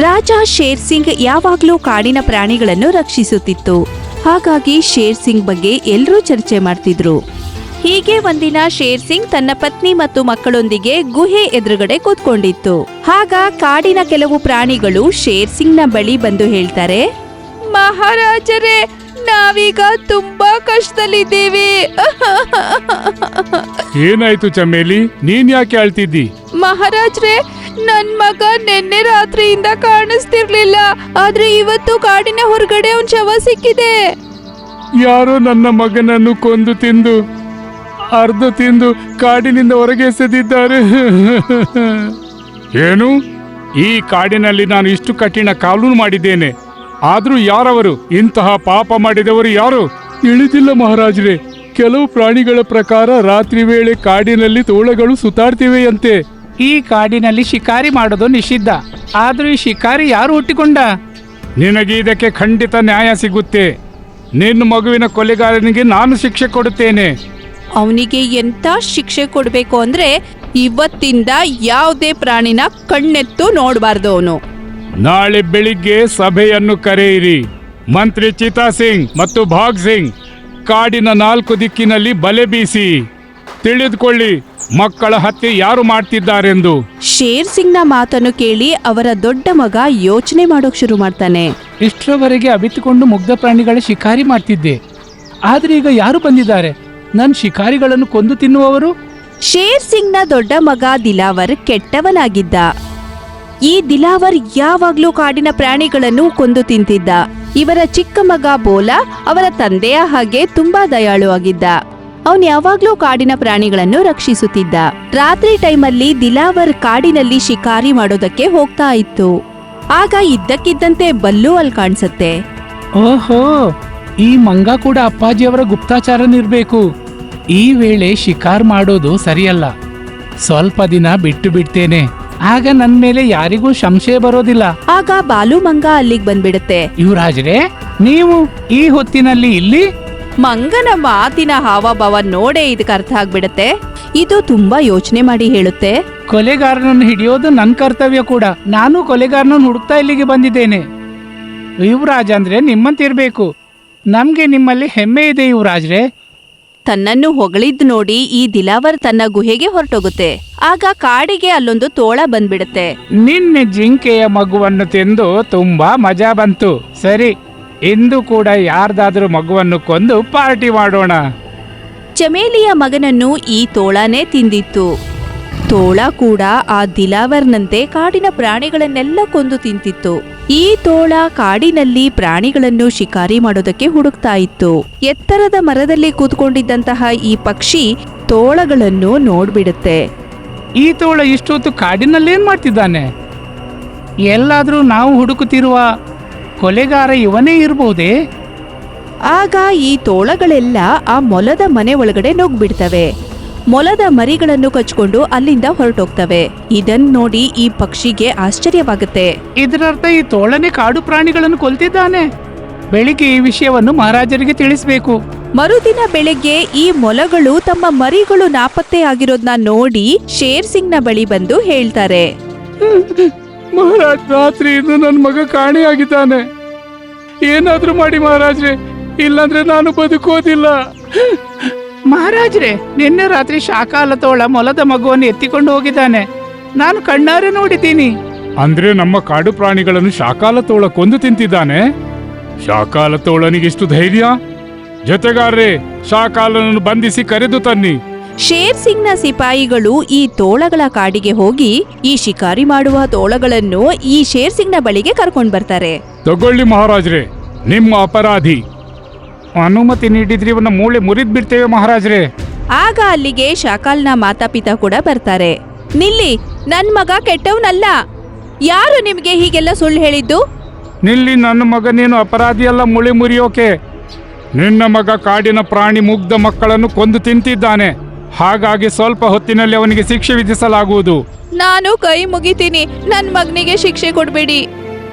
ರಾಜ share Singh ಯಾವಾಗ್ಲೂ ಕಾಡಿನ ಪ್ರಾಣಿಗಳನ್ನು ರಕ್ಷಿಸುತ್ತಿತ್ತು. ಹಾಗಾಗಿ ಶೇರ್ ಸಿಂಗ್ ಬಗ್ಗೆ ಎಲ್ಲರೂ ಚರ್ಚೆ ಮಾಡ್ತಿದ್ರು. ಹೀಗೆ ಒಂದಿನ ಶೇರ್ ಸಿಂಗ್ ತನ್ನ ಪತ್ನಿ ಮತ್ತು ಮಕ್ಕಳೊಂದಿಗೆ ಗುಹೆ ಎದುರುಗಡೆ ಕೂತ್ಕೊಂಡಿತ್ತು. ಆಗ ಕಾಡಿನ ಕೆಲವು ಪ್ರಾಣಿಗಳು ಶೇರ್ ಸಿಂಗ್ನ ಬಳಿ ಬಂದು ಹೇಳ್ತಾರೆ, ಮಹಾರಾಜರೇ, ನಾವೀಗ ತುಂಬಾ ಕಷ್ಟದಲ್ಲಿದ್ದೀವಿ. ಏನಾಯ್ತು ಚಮೇಲಿ, ನೀನ್ ಯಾಕೆ ಅಳ್ತಿದ್ದಿ? ಮಹಾರಾಜ್ರೆ, ನನ್ ಮಗ ನಿನ್ನೆ ರಾತ್ರಿಯಿಂದ ಕಾಣಿಸ್ತಿರ್ಲಿಲ್ಲ. ಆದ್ರೆ ಇವತ್ತು ಕಾಡಿನ ಹೊರಗಡೆ ಒಂದ್ ಶವ ಸಿಕ್ಕಿದೆ. ಯಾರೋ ನನ್ನ ಮಗನನ್ನು ಕೊಂದು ತಿಂದು ಕಾಡಿನಿಂದ ಹೊರಗೆ ಎಸೆದಿದ್ದಾರೆ. ಏನು? ಈ ಕಾಡಿನಲ್ಲಿ ನಾನು ಇಷ್ಟು ಕಠಿಣ ಕಾನೂನು ಮಾಡಿದ್ದೇನೆ, ಆದ್ರೂ ಯಾರವರು? ಇಂತಹ ಪಾಪ ಮಾಡಿದವರು ಯಾರು? ತಿಳಿದಿಲ್ಲ ಮಹಾರಾಜ್ರೆ. ಕೆಲವು ಪ್ರಾಣಿಗಳ ಪ್ರಕಾರ ರಾತ್ರಿ ವೇಳೆ ಕಾಡಿನಲ್ಲಿ ತೋಳಗಳು ಸುತ್ತಾಡ್ತಿವೆಯಂತೆ. ಈ ಕಾಡಿನಲ್ಲಿ ಶಿಕಾರಿ ಮಾಡೋದು ನಿಷಿದ್ಧ. ಆದ್ರೂ ಈ ಶಿಕಾರಿ ಯಾರು ಹುಟ್ಟಿಕೊಂಡ? ನಿನಗೆ ಇದಕ್ಕೆ ಖಂಡಿತ ನ್ಯಾಯ ಸಿಗುತ್ತೆ. ನಿನ್ನ ಮಗುವಿನ ಕೊಲೆಗಾರನಿಗೆ ನಾನು ಶಿಕ್ಷೆ ಕೊಡುತ್ತೇನೆ. ಅವನಿಗೆ ಎಂತ ಶಿಕ್ಷೆ ಕೊಡ್ಬೇಕು ಅಂದ್ರೆ ಇವತ್ತಿಂದ ಯಾವುದೇ ಪ್ರಾಣಿನ ಕಣ್ಣೆತ್ತು ನೋಡಬಾರ್ದು ಅವನು. ನಾಳೆ ಬೆಳಿಗ್ಗೆ ಸಭೆಯನ್ನು ಕರೆಯಿರಿ. ಮಂತ್ರಿ ಚಿತಾ ಸಿಂಗ್ ಮತ್ತು ಭಾಗ್ ಸಿಂಗ್ ಕಾಡಿನ 4 ದಿಕ್ಕಿನಲ್ಲಿ ಬಲೆ ಬೀಸಿ ತಿಳಿದುಕೊಳ್ಳಿ ಮಕ್ಕಳ ಹತ್ಯೆ ಯಾರು ಮಾಡ್ತಿದ್ದಾರೆಂದು. ಶೇರ್ ಸಿಂಗ್ನ ಮಾತನ್ನು ಕೇಳಿ ಅವರ ದೊಡ್ಡ ಮಗ ಯೋಚನೆ ಮಾಡೋಕ್ ಶುರು ಮಾಡ್ತಾನೆ. ಇಷ್ಟರವರೆಗೆ ಅವಿತುಕೊಂಡು ಮುಗ್ಧ ಪ್ರಾಣಿಗಳ ಶಿಕಾರಿ ಮಾಡ್ತಿದ್ದೆ, ಆದ್ರೆ ಈಗ ಯಾರು ಬಂದಿದ್ದಾರೆ? ನನ್ನ ಶಿಕಾರಿಗಳನ್ನು ಕೊಂದು ತಿನ್ನುವವರು? ಶೇರ್ ಸಿಂಗ್ನ ದೊಡ್ಡ ಮಗ ದಿಲಾವರ್ ಕೆಟ್ಟವನಾಗಿದ್ದ. ಈ ದಿಲಾವರ್ ಯಾವಾಗ್ಲೂ ಕಾಡಿನ ಪ್ರಾಣಿಗಳನ್ನು ಕೊಂದು ತಿಂತಿದ್ದ. ಇವರ ಚಿಕ್ಕ ಮಗ ಬೋಲಾ ಅವರ ತಂದೆಯ ಹಾಗೆ ತುಂಬಾ ದಯಾಳು ಆಗಿದ್ದ. ಅವನ್ ಯಾವಾಗ್ಲೂ ಕಾಡಿನ ಪ್ರಾಣಿಗಳನ್ನು ರಕ್ಷಿಸುತ್ತಿದ್ದ. ರಾತ್ರಿ ಟೈಮಲ್ಲಿ ದಿಲಾವರ್ ಕಾಡಿನಲ್ಲಿ ಶಿಕಾರಿ ಮಾಡೋದಕ್ಕೆ ಹೋಗ್ತಾ ಇತ್ತು. ಆಗ ಇದ್ದಕ್ಕಿದ್ದಂತೆ ಬಲ್ಲು ಅಲ್ಲಿ ಕಾಣಿಸುತ್ತೆ. ಓಹೋ, ಈ ಮಂಗ ಕೂಡ ಅಪ್ಪಾಜಿಯವರ ಗುಪ್ತಾಚಾರನಿರ್ಬೇಕು. ಈ ವೇಳೆ ಶಿಕಾರ್ ಮಾಡೋದು ಸರಿಯಲ್ಲ. ಸ್ವಲ್ಪ ದಿನ ಬಿಟ್ಟು ಬಿಡ್ತೇನೆ, ಆಗ ನನ್ ಮೇಲೆ ಯಾರಿಗೂ ಸಂಶಯ ಬರೋದಿಲ್ಲ. ಆಗ ಬಾಲು ಮಂಗ ಅಲ್ಲಿಗೆ ಬಂದ್ಬಿಡುತ್ತೆ. ಯುವರಾಜ್ರೆ, ನೀವು ಈ ಹೊತ್ತಿನಲ್ಲಿ ಇಲ್ಲಿ? ಮಂಗನ ಮಾತಿನ ಹಾವಭಾವ ನೋಡೇ ಇದಕ್ಕೆ ಅರ್ಥ ಆಗ್ಬಿಡತ್ತೆ. ಇದು ತುಂಬಾ ಯೋಚನೆ ಮಾಡಿ ಹೇಳುತ್ತೆ, ಕೊಲೆಗಾರನನ್ನು ಹಿಡಿಯೋದು ನನ್ನ ಕರ್ತವ್ಯ ಕೂಡ. ನಾನು ಕೊಲೆಗಾರನನ್ನು ಹುಡುಕ್ತಾ ಇಲ್ಲಿಗೆ ಬಂದಿದ್ದೇನೆ. ಯುವರಾಜ್ ಅಂದ್ರೆ ನಿಮ್ಮಂತಿರ್ಬೇಕು. ನಮ್ಗೆ ನಿಮ್ಮಲ್ಲಿ ಹೆಮ್ಮೆ ಇದೆ ಯುವರಾಜ್ರೆ. ತನ್ನನ್ನು ಹೊಗಳಿದ್ ನೋಡಿ ಈ ದಿಲಾವರ್ ತನ್ನ ಗುಹೆಗೆ ಹೊರಟೋಗುತ್ತೆ. ಆಗ ಕಾಡಿಗೆ ಅಲ್ಲೊಂದು ತೋಳ ಬಂದ್ಬಿಡುತ್ತೆ. ನಿನ್ನೆ ಜಿಂಕೆಯ ಮಗುವನ್ನು ತಿಂದು ತುಂಬಾ ಮಜಾ ಬಂತು. ಸರಿ, ಇಂದು ಕೂಡ ಯಾರ್ದಾದ್ರೂ ಮಗುವನ್ನು ಕೊಂದು ಪಾರ್ಟಿ ಮಾಡೋಣ. ಚಮೇಲಿಯ ಮಗನನ್ನು ಈ ತೋಳನೇ ತಿಂದಿತ್ತು. ತೋಳ ಕೂಡ ಆ ದಿಲಾವರ್ನಂತೆ ಕಾಡಿನ ಪ್ರಾಣಿಗಳನ್ನೆಲ್ಲ ಕೊಂದು ತಿಂತಿತ್ತು. ಈ ತೋಳ ಕಾಡಿನಲ್ಲಿ ಪ್ರಾಣಿಗಳನ್ನು ಶಿಕಾರಿ ಮಾಡೋದಕ್ಕೆ ಹುಡುಕ್ತಾ ಇತ್ತು. ಎತ್ತರದ ಮರದಲ್ಲಿ ಕೂತ್ಕೊಂಡಿದ್ದಂತಹ ಈ ಪಕ್ಷಿ ತೋಳಗಳನ್ನು ನೋಡ್ಬಿಡುತ್ತೆ. ಈ ತೋಳ ಇಷ್ಟೊತ್ತು ಕಾಡಿನಲ್ಲೇನ್ ಮಾಡ್ತಿದ್ದಾನೆ? ಎಲ್ಲಾದ್ರೂ ನಾವು ಹುಡುಕುತ್ತಿರುವ ಕೊಲೆಗಾರ ಇವನೇ ಇರಬಹುದೇ? ಆಗ ಈ ತೋಳಗಳೆಲ್ಲ ಆ ಮೊಲದ ಮನೆ ಒಳಗಡೆ ನುಗ್ಬಿಡ್ತವೆ. ಮೊಲದ ಮರಿಗಳನ್ನು ಕಚ್ಕೊಂಡು ಅಲ್ಲಿಂದ ಹೊರಟೋಗ್ತವೆ. ಇದನ್ ನೋಡಿ ಈ ಪಕ್ಷಿಗೆ ಆಶ್ಚರ್ಯವಾಗುತ್ತೆ. ಇದರರ್ಥ ಈ ತೋಳನೇ ಕಾಡು ಪ್ರಾಣಿಗಳನ್ನು ಕೊಲ್ತಿದ್ದಾನೆ. ಬೆಳಿಗ್ಗೆ ಈ ವಿಷಯವನ್ನು ಮಹಾರಾಜರಿಗೆ ತಿಳಿಸ್ಬೇಕು. ಮರುದಿನ ಬೆಳಗ್ಗೆ ಈ ಮೊಲಗಳು ತಮ್ಮ ಮರಿಗಳು ನಾಪತ್ತೆ ಆಗಿರೋದ್ನ ನೋಡಿ ಶೇರ್ ಸಿಂಗ್ನ ಬಳಿ ಬಂದು ಹೇಳ್ತಾರೆ, ಮಹಾರಾಜ್, ರಾತ್ರಿಯಿಂದ ನನ್ನ ಮಗ ಕಾಣೆಯಾಗಿದ್ದಾನೆ. ಏನಾದ್ರೂ ಮಾಡಿ ಮಹಾರಾಜ್ರೆ, ಇಲ್ಲಾಂದ್ರೆ ನಾನು ಬದುಕೋದಿಲ್ಲ. ಮಹಾರಾಜ್ರೆ, ನಿನ್ನೆ ರಾತ್ರಿ ಶಾಕಾಲ ತೋಳ ಮೊಲದ ಮಗುವನ್ನು ಎತ್ತಿಕೊಂಡು ಹೋಗಿದ್ದಾನೆ. ನಾನು ಕಣ್ಣಾರೆ ನೋಡಿದ್ದೀನಿ. ಅಂದ್ರೆ ನಮ್ಮ ಕಾಡು ಪ್ರಾಣಿಗಳನ್ನು ಶಾಕಾಲ ತೋಳ ಕೊಂದು ತಿಂತಿದ್ದಾನೆ? ಶಾಕಾಲ ತೋಳನಿಗಿಷ್ಟು ಧೈರ್ಯ? ಜೊತೆಗಾರರೇ, ಶಾಕಾಲನನ್ನು ಬಂಧಿಸಿ ಕರೆದು ತನ್ನಿ. ಶೇರ್ ಸಿಂಗ್ನ ಸಿಪಾಯಿಗಳು ಈ ತೋಳಗಳ ಕಾಡಿಗೆ ಹೋಗಿ ಈ ಶಿಕಾರಿ ಮಾಡುವ ತೋಳಗಳನ್ನು ಈ ಶೇರ್ ಸಿಂಗ್ನ ಬಳಿಗೆ ಕರ್ಕೊಂಡ್ ಬರ್ತಾರೆ. ತಗೊಳ್ಳಿ ಮಹಾರಾಜ್ರೆ, ನಿಮ್ಮ ಅಪರಾಧಿ. ಅನುಮತಿ ನೀಡಿದ್ರೆ ಇವನ್ನ ಮೂಳೆ ಮುರಿದ್ ಬಿಡ್ತೇವೆ ಮಹಾರಾಜ್ರೆ. ಆಗ ಅಲ್ಲಿಗೆ ಶಾಕಾಲ್ನ ಮಾತಾಪಿತಾ ಕೂಡ ಬರ್ತಾರೆ. ನಿಲ್ಲಿ, ನನ್ ಮಗ ಕೆಟ್ಟವನಲ್ಲ. ಯಾರು ನಿಮ್ಗೆ ಹೀಗೆಲ್ಲ ಸುಳ್ಳು ಹೇಳಿದ್ದು? ನಿಲ್ಲಿ, ನನ್ನ ಮಗನೇನು ಅಪರಾಧಿಯಲ್ಲ ಮೂಳೆ ಮುರಿಯೋಕೆ. ನಿನ್ನ ಮಗ ಕಾಡಿನ ಪ್ರಾಣಿ ಮುಗ್ಧ ಮಕ್ಕಳನ್ನು ಕೊಂದು ತಿಂತಿದ್ದಾನೆ. ಹಾಗಾಗಿ ಸ್ವಲ್ಪ ಹೊತ್ತಿನಲ್ಲಿ ಅವನಿಗೆ ಶಿಕ್ಷೆ ವಿಧಿಸಲಾಗುವುದು. ನಾನು ಕೈ ಮುಗಿತೀನಿ, ನನ್ ಮಗನಿಗೆ ಶಿಕ್ಷೆ ಕೊಡ್ಬೇಡಿ.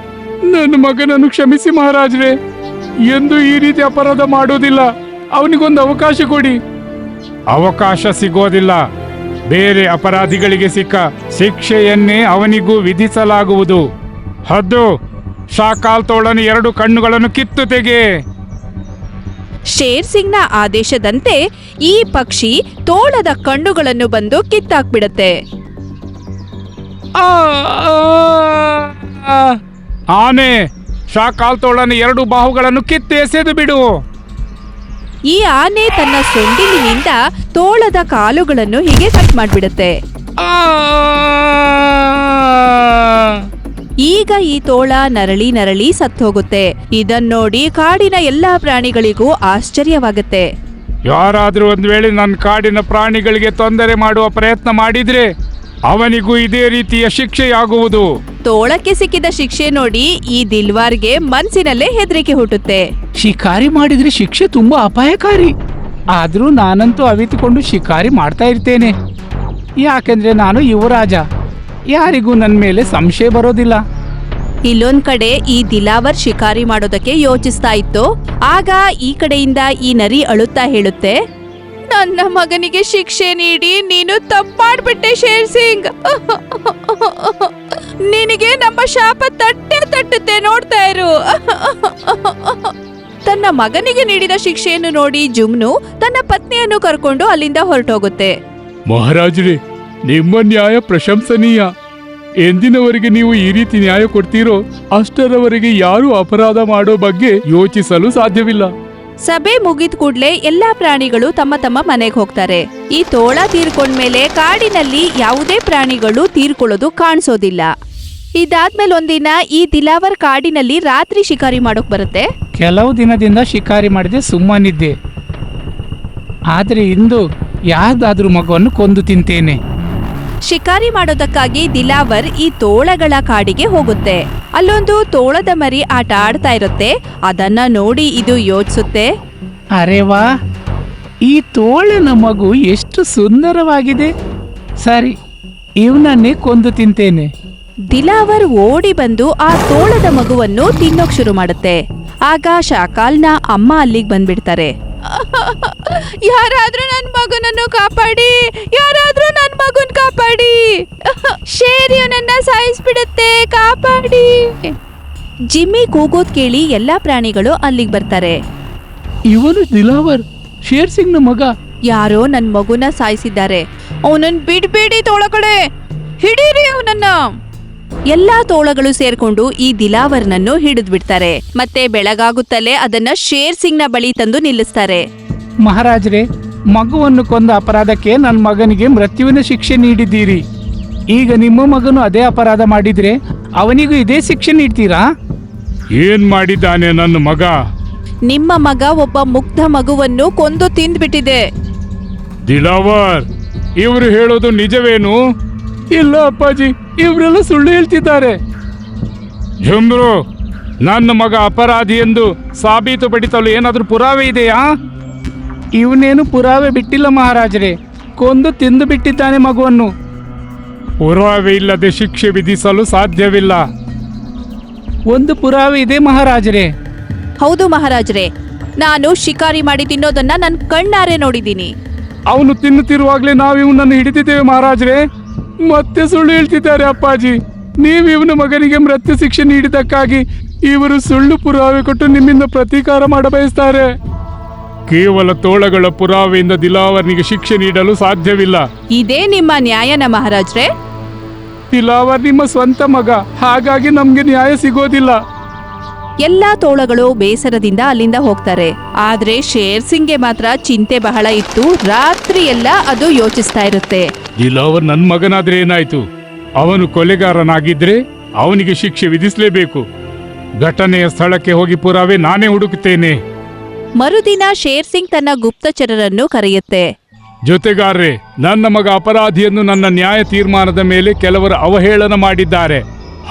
ನನ್ನ ಮಗನನ್ನು ಕ್ಷಮಿಸಿ ಮಹಾರಾಜ್ರೆ. ಎಂದು ಈ ರೀತಿ ಅಪರಾಧ ಮಾಡೋದಿಲ್ಲ. ಅವನಿಗೊಂದು ಅವಕಾಶ ಕೊಡಿ. ಅವಕಾಶ ಸಿಗೋದಿಲ್ಲ. ಬೇರೆ ಅಪರಾಧಿಗಳಿಗೆ ಸಿಕ್ಕ ಶಿಕ್ಷೆಯನ್ನೇ ಅವನಿಗೂ ವಿಧಿಸಲಾಗುವುದು. ಹದ್ದು ಶಾಕಾಲ್ ತೋಳನ 2 ಕಣ್ಣುಗಳನ್ನು ಕಿತ್ತು ತೆಗೆ. ಶೇರ್ ಸಿಂಗ್ನ ಆದೇಶದಂತೆ ಈ ಪಕ್ಷಿ ತೋಳದ ಕಣ್ಣುಗಳನ್ನು ಬಂದು ಕಿತ್ತಾಕ್ಬಿಡತ್ತೆ. ಆನೆ ಶಾಕಾಲ್ ತೋಳನ 2 ಬಾಹುಗಳನ್ನು ಕಿತ್ತು ಎಸೆದು ಬಿಡು. ಈ ಆನೆ ತನ್ನ ಸೊಂಡಿಲಿನಿಂದ ತೋಳದ ಕಾಲುಗಳನ್ನು ಹೀಗೆ ಕಟ್ ಮಾಡ್ಬಿಡತ್ತೆ. ಈಗ ಈ ತೋಳ ನರಳಿ ನರಳಿ ಸತ್ತೋಗುತ್ತೆ. ಇದನ್ನೋಡಿ ಕಾಡಿನ ಎಲ್ಲಾ ಪ್ರಾಣಿಗಳಿಗೂ ಆಶ್ಚರ್ಯವಾಗುತ್ತೆ. ಯಾರಾದ್ರೂ ಒಂದ್ ವೇಳೆ ನನ್ನ ಕಾಡಿನ ಪ್ರಾಣಿಗಳಿಗೆ ತೊಂದರೆ ಮಾಡುವ ಪ್ರಯತ್ನ ಮಾಡಿದ್ರೆ ಅವನಿಗೂ ಇದೇ ರೀತಿಯ ಶಿಕ್ಷೆಯಾಗುವುದು. ತೋಳಕ್ಕೆ ಸಿಕ್ಕಿದ ಶಿಕ್ಷೆ ನೋಡಿ ಈ ದಿಲ್ವಾರ್ಗೆ ಮನ್ಸಿನಲ್ಲೇ ಹೆದರಿಕೆ ಹುಟ್ಟುತ್ತೆ. ಶಿಕಾರಿ ಮಾಡಿದ್ರೆ ಶಿಕ್ಷೆ ತುಂಬಾ ಅಪಾಯಕಾರಿ. ಆದ್ರೂ ನಾನಂತೂ ಅವಿತುಕೊಂಡು ಶಿಕಾರಿ ಮಾಡ್ತಾ ಇರ್ತೇನೆ. ಯಾಕೆಂದ್ರೆ ನಾನು ಯುವರಾಜ, ಯಾರಿಗೂ ನನ್ನ ಮೇಲೆ ಸಂಶಯ ಬರೋದಿಲ್ಲ. ಇಲ್ಲೊಂದ್ ಕಡೆ ಈ ದಿಲಾವರ್ ಶಿಕಾರಿ ಮಾಡೋದಕ್ಕೆ ಯೋಚಿಸ್ತಾ ಇತ್ತು. ಆಗ ಈ ಕಡೆಯಿಂದ ಈ ನರಿ ಅಳುತ್ತಾ ಹೇಳುತ್ತೆ, ನನ್ನ ಮಗನಿಗೆ ಶಿಕ್ಷೆ ನೀಡಿ ನೀನು ತಪ್ಪಾಡ್ಬಿಟ್ಟೆ ಶೇರ್ ಸಿಂಗ್. ನಿನಗೆ ನಮ್ಮ ಶಾಪ ತಟ್ಟುತ್ತೆ, ನೋಡ್ತಾ ಇರು. ತನ್ನ ಮಗನಿಗೆ ನೀಡಿದ ಶಿಕ್ಷೆಯನ್ನು ನೋಡಿ ಜುಮ್ನು ತನ್ನ ಪತ್ನಿಯನ್ನು ಕರ್ಕೊಂಡು ಅಲ್ಲಿಂದ ಹೊರಟೋಗುತ್ತೆ. ಮಹಾರಾಜರೇ, ನಿಮ್ಮ ನ್ಯಾಯ ಪ್ರಶಂಸನೀಯ. ಎಂದಿನವರೆಗೆ ನೀವು ಈ ರೀತಿ ನ್ಯಾಯ ಕೊಡ್ತೀರೋ ಅಷ್ಟರವರೆಗೆ ಯಾರೂ ಅಪರಾಧ ಮಾಡೋ ಬಗ್ಗೆ ಯೋಚಿಸಲು ಸಾಧ್ಯವಿಲ್ಲ. ಸಭೆ ಮುಗಿದ ಕೂಡ್ಲೆ ಎಲ್ಲಾ ಪ್ರಾಣಿಗಳು ತಮ್ಮ ತಮ್ಮ ಮನೆಗೆ ಹೋಗ್ತಾರೆ. ಈ ತೋಳ ತೀರ್ಕೊಂಡ್ಮೇಲೆ ಕಾಡಿನಲ್ಲಿ ಯಾವುದೇ ಪ್ರಾಣಿಗಳು ತೀರ್ಕೊಳ್ಳೋದು ಕಾಣಿಸೋದಿಲ್ಲ. ಇದಾದ್ಮೇಲೆ ಒಂದಿನ ಈ ದಿಲಾವರ್ ಕಾಡಿನಲ್ಲಿ ರಾತ್ರಿ ಶಿಕಾರಿ ಮಾಡೋಕ್ ಬರುತ್ತೆ. ಕೆಲವು ದಿನದಿಂದ ಶಿಕಾರಿ ಮಾಡದೆ ಸುಮ್ಮನಿದ್ದೆ. ಆದ್ರೆ ಇಂದು ಯಾವ್ದಾದ್ರೂ ಮಗುವನ್ನು ಕೊಂದು ತಿಂತೇನೆ. ಶಿಕಾರಿ ಮಾಡೋದಕ್ಕಾಗಿ ದಿಲಾವರ್ ಈ ತೋಳಗಳ ಕಾಡಿಗೆ ಹೋಗುತ್ತೆ. ಅಲ್ಲೊಂದು ತೋಳದ ಮರಿ ಆಟ ಆಡ್ತಾ ಇರುತ್ತೆ. ಅದನ್ನ ನೋಡಿ ಇದು ಯೋಚಿಸುತ್ತೆ, ಅರೆ ವಾ, ಈ ತೋಳನ ಮಗು ಎಷ್ಟು ಸುಂದರವಾಗಿದೆ. ಸರಿ, ಇವನನ್ನೇ ಕೊಂದು ತಿಂತೇನೆ. ದಿಲಾವರ್ ಓಡಿ ಬಂದು ಆ ತೋಳದ ಮಗುವನ್ನು ತಿನ್ನೋಕ್ ಶುರು ಮಾಡುತ್ತೆ. ಆಗ ಶಾಕಾಲ್ನ ಅಮ್ಮ ಅಲ್ಲಿಗೆ ಬಂದ್ಬಿಡ್ತಾರೆ. ಯಾರಾದ್ರೂ ನನ್ ಮಗನನ್ನು ಕಾಪಾಡಿ, ಯಾರಾದ್ರೂ ನನ್ ಮಗನ್ ಕಾಪಾಡಿ, ಶೇರಿಯನನ್ನ ಸಾಯಿಸ್ಬಿಡುತ್ತೆ, ಕಾಪಾಡಿ. ಜಿಮ್ಮಿ ಕೂಗೋದ್ ಕೇಳಿ ಎಲ್ಲಾ ಪ್ರಾಣಿಗಳು ಅಲ್ಲಿಗೆ ಬರ್ತಾರೆ. ಇವನು ದಿಲಾವರ್, ಶೇರ್ ಸಿಂಗ್ನ ಮಗ. ಯಾರೋ ನನ್ ಮಗುನ ಸಾಯಿಸಿದ್ದಾರೆ. ಅವನನ್ನ ಬಿಡ್ಬೇಡಿ ತೋಳಗಳೇ, ಹಿಡೀರಿ ಅವನನ್ನ. ಎಲ್ಲಾ ತೋಳಗಳು ಸೇರ್ಕೊಂಡು ಈ ದಿಲಾವರ್ನನ್ನು ಹಿಡಿದ್ಬಿಡ್ತಾರೆ. ಮತ್ತೆ ಬೆಳಗಾಗುತ್ತಲೇ ಅದನ್ನ ಶೇರ್ ಸಿಂಗ್ನ ಬಳಿ ತಂದು ನಿಲ್ಲಿಸ್ತಾರೆ. ಮಹಾರಾಜರೇ, ಮಗುವನ್ನು ಕೊಂದ ಅಪರಾಧಕ್ಕೆ ನನ್ನ ಮಗನಿಗೆ ಮೃತ್ಯುವಿನ ಶಿಕ್ಷೆ ನೀಡಿದ್ದೀರಿ. ಈಗ ನಿಮ್ಮ ಮಗನು ಅದೇ ಅಪರಾಧ ಮಾಡಿದ್ರೆ ಅವನಿಗೂ ಇದೇ ಶಿಕ್ಷೆ ನೀಡ್ತೀರಾ? ಏನ್ ಮಾಡಿದ್ದಾನೆ ನನ್ನ ಮಗ? ನಿಮ್ಮ ಮಗ ಒಬ್ಬ ಮುಗ್ಧ ಮಗುವನ್ನು ಕೊಂದು ತಿಂದ್ಬಿಟ್ಟಿದೆ. ದಿಲಾವರ್, ಇವರು ಹೇಳೋದು ನಿಜವೇನು? ಇಲ್ಲ ಅಪ್ಪಾಜಿ, ಇವರೆಲ್ಲ ಸುಳ್ಳು ಹೇಳ್ತಿದ್ದಾರೆ. ಜುಮ್ರು, ನನ್ನ ಮಗ ಅಪರಾಧಿ ಎಂದು ಸಾಬೀತುಪಡಿಸಲು ಏನಾದ್ರೂ ಪುರಾವೆ ಇದೆಯಾ? ಇವನೇನು ಪುರಾವೆ ಬಿಟ್ಟಿಲ್ಲ ಮಹಾರಾಜರೇ, ಕೊಂದು ತಿಂದು ಬಿಟ್ಟಿದ್ದಾನೆ ಮಗುವನ್ನು. ಪುರಾವೆ ಇಲ್ಲದೆ ಶಿಕ್ಷೆ ವಿಧಿಸಲು ಸಾಧ್ಯವಿಲ್ಲ. ಒಂದು ಪುರಾವೆ ಇದೆ ಮಹಾರಾಜರೇ. ಹೌದು ಮಹಾರಾಜರೇ, ನಾನು ಶಿಕಾರಿ ಮಾಡಿ ತಿನ್ನೋದನ್ನ ನನ್ನ ಕಣ್ಣಾರೆ ನೋಡಿದ್ದೀನಿ. ಅವನು ತಿನ್ನುತ್ತಿರುವಾಗಲೇ ನಾವು ಇವನನ್ನು ಹಿಡಿದಿದ್ದೇವೆ ಮಹಾರಾಜರೇ. ಮತ್ತೆ ಸುಳ್ಳು ಹೇಳ್ತಿದ್ದಾರೆ ಅಪ್ಪಾಜಿ. ನೀವು ಇವನ ಮಗನಿಗೆ ಮೃತ್ಯು ಶಿಕ್ಷೆ ನೀಡಿದ್ದಕ್ಕಾಗಿ ಇವರು ಸುಳ್ಳು ಪುರಾವೆ ಕೊಟ್ಟು ನಿಮ್ಮಿಂದ ಪ್ರತೀಕಾರ ಮಾಡಬಯಸ್ತಾರೆ. ಕೇವಲ ತೋಳಗಳ ಪುರಾವೆಯಿಂದ ದಿಲಾವರ್ನಿಗೆ ಶಿಕ್ಷೆ ನೀಡಲು ಸಾಧ್ಯವಿಲ್ಲ. ಇದೇ ನಿಮ್ಮ ನ್ಯಾಯನ ಮಹಾರಾಜ್ರೆ? ದಿಲಾವರ್ ನಿಮ್ಮ ಸ್ವಂತ ಮಗ, ಹಾಗಾಗಿ ನಮ್ಗೆ ನ್ಯಾಯ ಸಿಗೋದಿಲ್ಲ. ಎಲ್ಲಾ ತೋಳಗಳು ಬೇಸರದಿಂದ ಅಲ್ಲಿಂದ ಹೋಗ್ತಾರೆ. ಆದ್ರೆ ಶೇರ್ ಸಿಂಗ್ಗೆ ಮಾತ್ರ ಚಿಂತೆ ಬಹಳ ಇತ್ತು. ರಾತ್ರಿ ಎಲ್ಲ ಅದು ಯೋಚಿಸ್ತಾ ಇರುತ್ತೆ. ದಿಲಾವರ್ ನನ್ನ ಮಗನಾದ್ರೆ ಏನಾಯ್ತು? ಅವನು ಕೊಲೆಗಾರನಾಗಿದ್ರೆ ಅವನಿಗೆ ಶಿಕ್ಷೆ ವಿಧಿಸಲೇಬೇಕು. ಘಟನೆಯ ಸ್ಥಳಕ್ಕೆ ಹೋಗಿ ಪುರಾವೆ ನಾನೇ ಹುಡುಕುತ್ತೇನೆ. ಮರುದಿನ ಶೇರ್ ಸಿಂಗ್ ತನ್ನ ಗುಪ್ತಚರರನ್ನು ಕರೆಯುತ್ತೆ. ಜೊತೆಗಾರರೇ, ನನ್ನ ಮಗ ಅಪರಾಧಿಯನ್ನು ನನ್ನ ನ್ಯಾಯ ತೀರ್ಮಾನದ ಮೇಲೆ ಕೆಲವರು ಅವಹೇಳನ ಮಾಡಿದ್ದಾರೆ.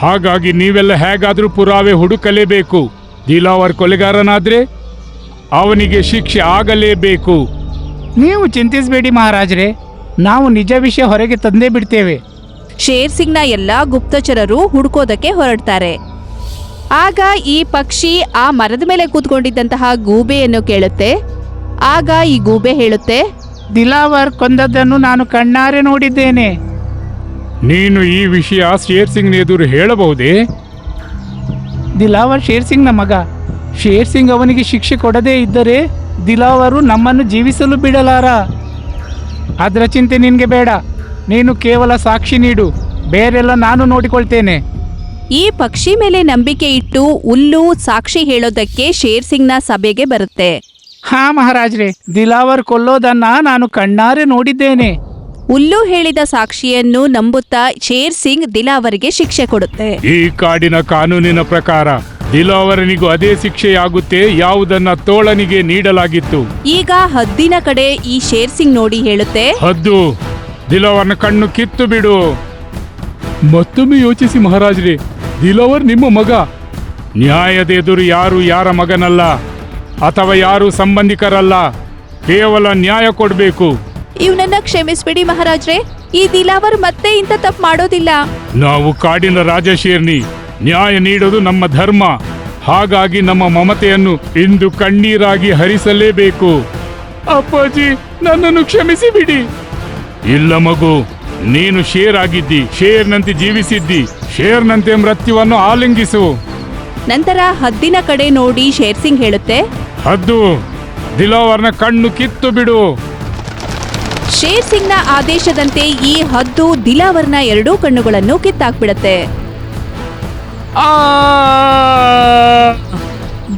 ಹಾಗಾಗಿ ನೀವೆಲ್ಲ ಹೇಗಾದ್ರೂ ಪುರಾವೆ ಹುಡುಕಲೇಬೇಕು. ದಿಲಾವರ್ ಕೊಲೆಗಾರನಾದ್ರೆ ಅವನಿಗೆ ಶಿಕ್ಷೆ ಆಗಲೇಬೇಕು. ನೀವು ಚಿಂತಿಸಬೇಡಿ ಮಹಾರಾಜರೇ, ನಾವು ನಿಜ ವಿಷಯ ಹೊರಗೆ ತಂದೇ ಬಿಡ್ತೇವೆ. ಶೇರ್ ಸಿಂಗ್ನ ಎಲ್ಲಾ ಗುಪ್ತಚರರು ಹುಡುಕೋದಕ್ಕೆ ಹೊರಡ್ತಾರೆ. ಆಗ ಈ ಪಕ್ಷಿ ಆ ಮರದ ಮೇಲೆ ಕೂತ್ಕೊಂಡಿದ್ದಂತಹ ಗೂಬೆಯನ್ನು ಕೇಳುತ್ತೆ. ಆಗ ಈ ಗೂಬೆ ಹೇಳುತ್ತೆ, ದಿಲಾವರ್ ಕೊಂದದ್ದನ್ನು ನಾನು ಕಣ್ಣಾರೆ ನೋಡಿದ್ದೇನೆ. ನೀನು ಈ ವಿಷಯ ಶೇರ್ ಸಿಂಗ್ನ ಎದುರು ಹೇಳಬಹುದೇ? ದಿಲಾವರ್ ಶೇರ್ ಸಿಂಗ್ನ ಮಗ. ಶೇರ್ ಸಿಂಗ್ ಅವನಿಗೆ ಶಿಕ್ಷೆ ಕೊಡದೇ ಇದ್ದರೆ ದಿಲಾವರು ನಮ್ಮನ್ನು ಜೀವಿಸಲು ಬಿಡಲಾರ. ಅದರ ಚಿಂತೆ ನಿನಗೆ ಬೇಡ. ನೀನು ಕೇವಲ ಸಾಕ್ಷಿ ನೀಡು, ಬೇರೆಲ್ಲ ನಾನು ನೋಡಿಕೊಳ್ತೇನೆ. ಈ ಪಕ್ಷಿ ಮೇಲೆ ನಂಬಿಕೆ ಇಟ್ಟು ಹುಲ್ಲು ಸಾಕ್ಷಿ ಹೇಳೋದಕ್ಕೆ ಶೇರ್ ಸಿಂಗ್ನ ಸಭೆಗೆ ಬರುತ್ತೆ. ಹಾ ಮಹಾರಾಜ್ರೆ, ದಿಲಾವರ್ ಕೊಲ್ಲೋದನ್ನ ನಾನು ಕಣ್ಣಾರೆ ನೋಡಿದ್ದೇನೆ. ಹುಲ್ಲು ಹೇಳಿದ ಸಾಕ್ಷಿಯನ್ನು ನಂಬುತ್ತಾ ಶೇರ್ ಸಿಂಗ್ ದಿಲಾವರ್ಗೆ ಶಿಕ್ಷೆ ಕೊಡುತ್ತೆ. ಈ ಕಾಡಿನ ಕಾನೂನಿನ ಪ್ರಕಾರ ದಿಲಾವರನಿಗೂ ಅದೇ ಶಿಕ್ಷೆಯಾಗುತ್ತೆ ಯಾವುದನ್ನ ತೋಳನಿಗೆ ನೀಡಲಾಗಿತ್ತು. ಈಗ ಹದ್ದಿನ ಕಡೆ ಈ ಶೇರ್ ಸಿಂಗ್ ನೋಡಿ ಹೇಳುತ್ತೆ, ಹದ್ದು, ದಿಲಾವರ್ನ ಕಣ್ಣು ಕಿತ್ತು ಬಿಡು. ಮತ್ತೊಮ್ಮೆ ಯೋಚಿಸಿ ಮಹಾರಾಜ್ರೆ, ದಿಲಾವರ್ ನಿಮ್ಮ ಮಗ. ನ್ಯಾಯದ ಎದುರು ಯಾರು ಯಾರ ಮಗನಲ್ಲ ಅಥವಾ ಯಾರು ಸಂಬಂಧಿಕರಲ್ಲ. ಕೇವಲ ನ್ಯಾಯ ಕೊಡ್ಬೇಕು. ಇವನನ್ನ ಕ್ಷಮಿಸ್ಬಿಡಿ ಮಹಾರಾಜ್ರೆ, ಈ ದಿಲಾವರ್ ಮತ್ತೆ ಇಂಥ ತಪ್ಪು ಮಾಡೋದಿಲ್ಲ. ನಾವು ಕಾಡಿನ ರಾಜಶೇರ್ನಿ, ನ್ಯಾಯ ನೀಡೋದು ನಮ್ಮ ಧರ್ಮ. ಹಾಗಾಗಿ ನಮ್ಮ ಮಮತೆಯನ್ನು ಇಂದು ಕಣ್ಣೀರಾಗಿ ಹರಿಸಲೇಬೇಕು. ಅಪ್ಪಾಜಿ, ನನ್ನನ್ನು ಕ್ಷಮಿಸಿ ಬಿಡಿ. ಇಲ್ಲ ಮಗು, ನೀನು ಶೇರ್ ಆಗಿದ್ದಿ, ಶೇರ್ನಂತೆ ಜೀವಿಸಿದ್ದಿ, ಶೇರ್ನಂತೆ ಮೃತ್ಯುವನ್ನು ಆಲಿಂಗಿಸು. ನಂತರ ಹದ್ದಿನ ಕಡೆ ನೋಡಿ ಶೇರ್ ಸಿಂಗ್ ಹೇಳುತ್ತೆ, ಹದ್ದು, ದಿಲಾವರ್ನ ಕಣ್ಣು ಕಿತ್ತು ಬಿಡು. ಶೇರ್ ಸಿಂಗ್ನ ಆದೇಶದಂತೆ ಈ ಹದ್ದು ದಿಲಾವರ್ನ 2 ಕಣ್ಣುಗಳನ್ನು ಕಿತ್ತಾಕ್ಬಿಡತ್ತೆ.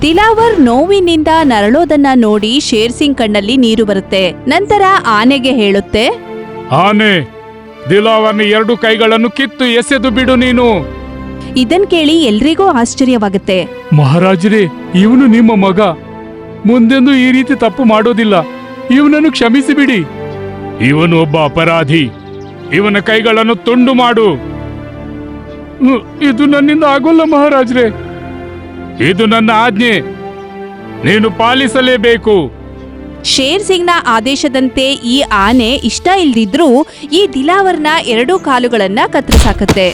ದಿಲಾವರ್ ನೋವಿನಿಂದ ನರಳೋದನ್ನ ನೋಡಿ ಶೇರ್ ಸಿಂಗ್ ಕಣ್ಣಲ್ಲಿ ನೀರು ಬರುತ್ತೆ. ನಂತರ ಆನೆಗೆ ಹೇಳುತ್ತೆ, ಆನೆ, ದಿಲಾವರ್ನ 2 ಕೈಗಳನ್ನು ಕಿತ್ತು ಎಸೆದು ಬಿಡು ನೀನು. ಇದನ್ ಕೇಳಿ ಎಲ್ರಿಗೂ ಆಶ್ಚರ್ಯವಾಗುತ್ತೆ. ಮಹಾರಾಜರೇ, ಇವನು ನಿಮ್ಮ ಮಗ. ಮುಂದೆಂದು ಈ ರೀತಿ ತಪ್ಪು ಮಾಡೋದಿಲ್ಲ. ಇವನನ್ನು ಕ್ಷಮಿಸಿ ಬಿಡಿ. ಇವನು ಒಬ್ಬ ಅಪರಾಧಿ. ಇವನ ಕೈಗಳನ್ನು ತುಂಡು ಮಾಡು. ಇದು ನನ್ನಿಂದ ಆಗೋಲ್ಲ ಮಹಾರಾಜರೇ. ಇದು ನನ್ನ ಆಜ್ಞೆ, ನೀನು ಪಾಲಿಸಲೇಬೇಕು. ಶೇರ್ ಸಿಂಗ್ನ ಆದೇಶದಂತೆ ಈ ಆನೆ ಇಷ್ಟ ಇಲ್ದಿದ್ರೂ ಈ ದಿಲಾವರ್ನ 2 ಕಾಲುಗಳನ್ನ ಕತ್ತರಿಸಾಕತ್ತೆ.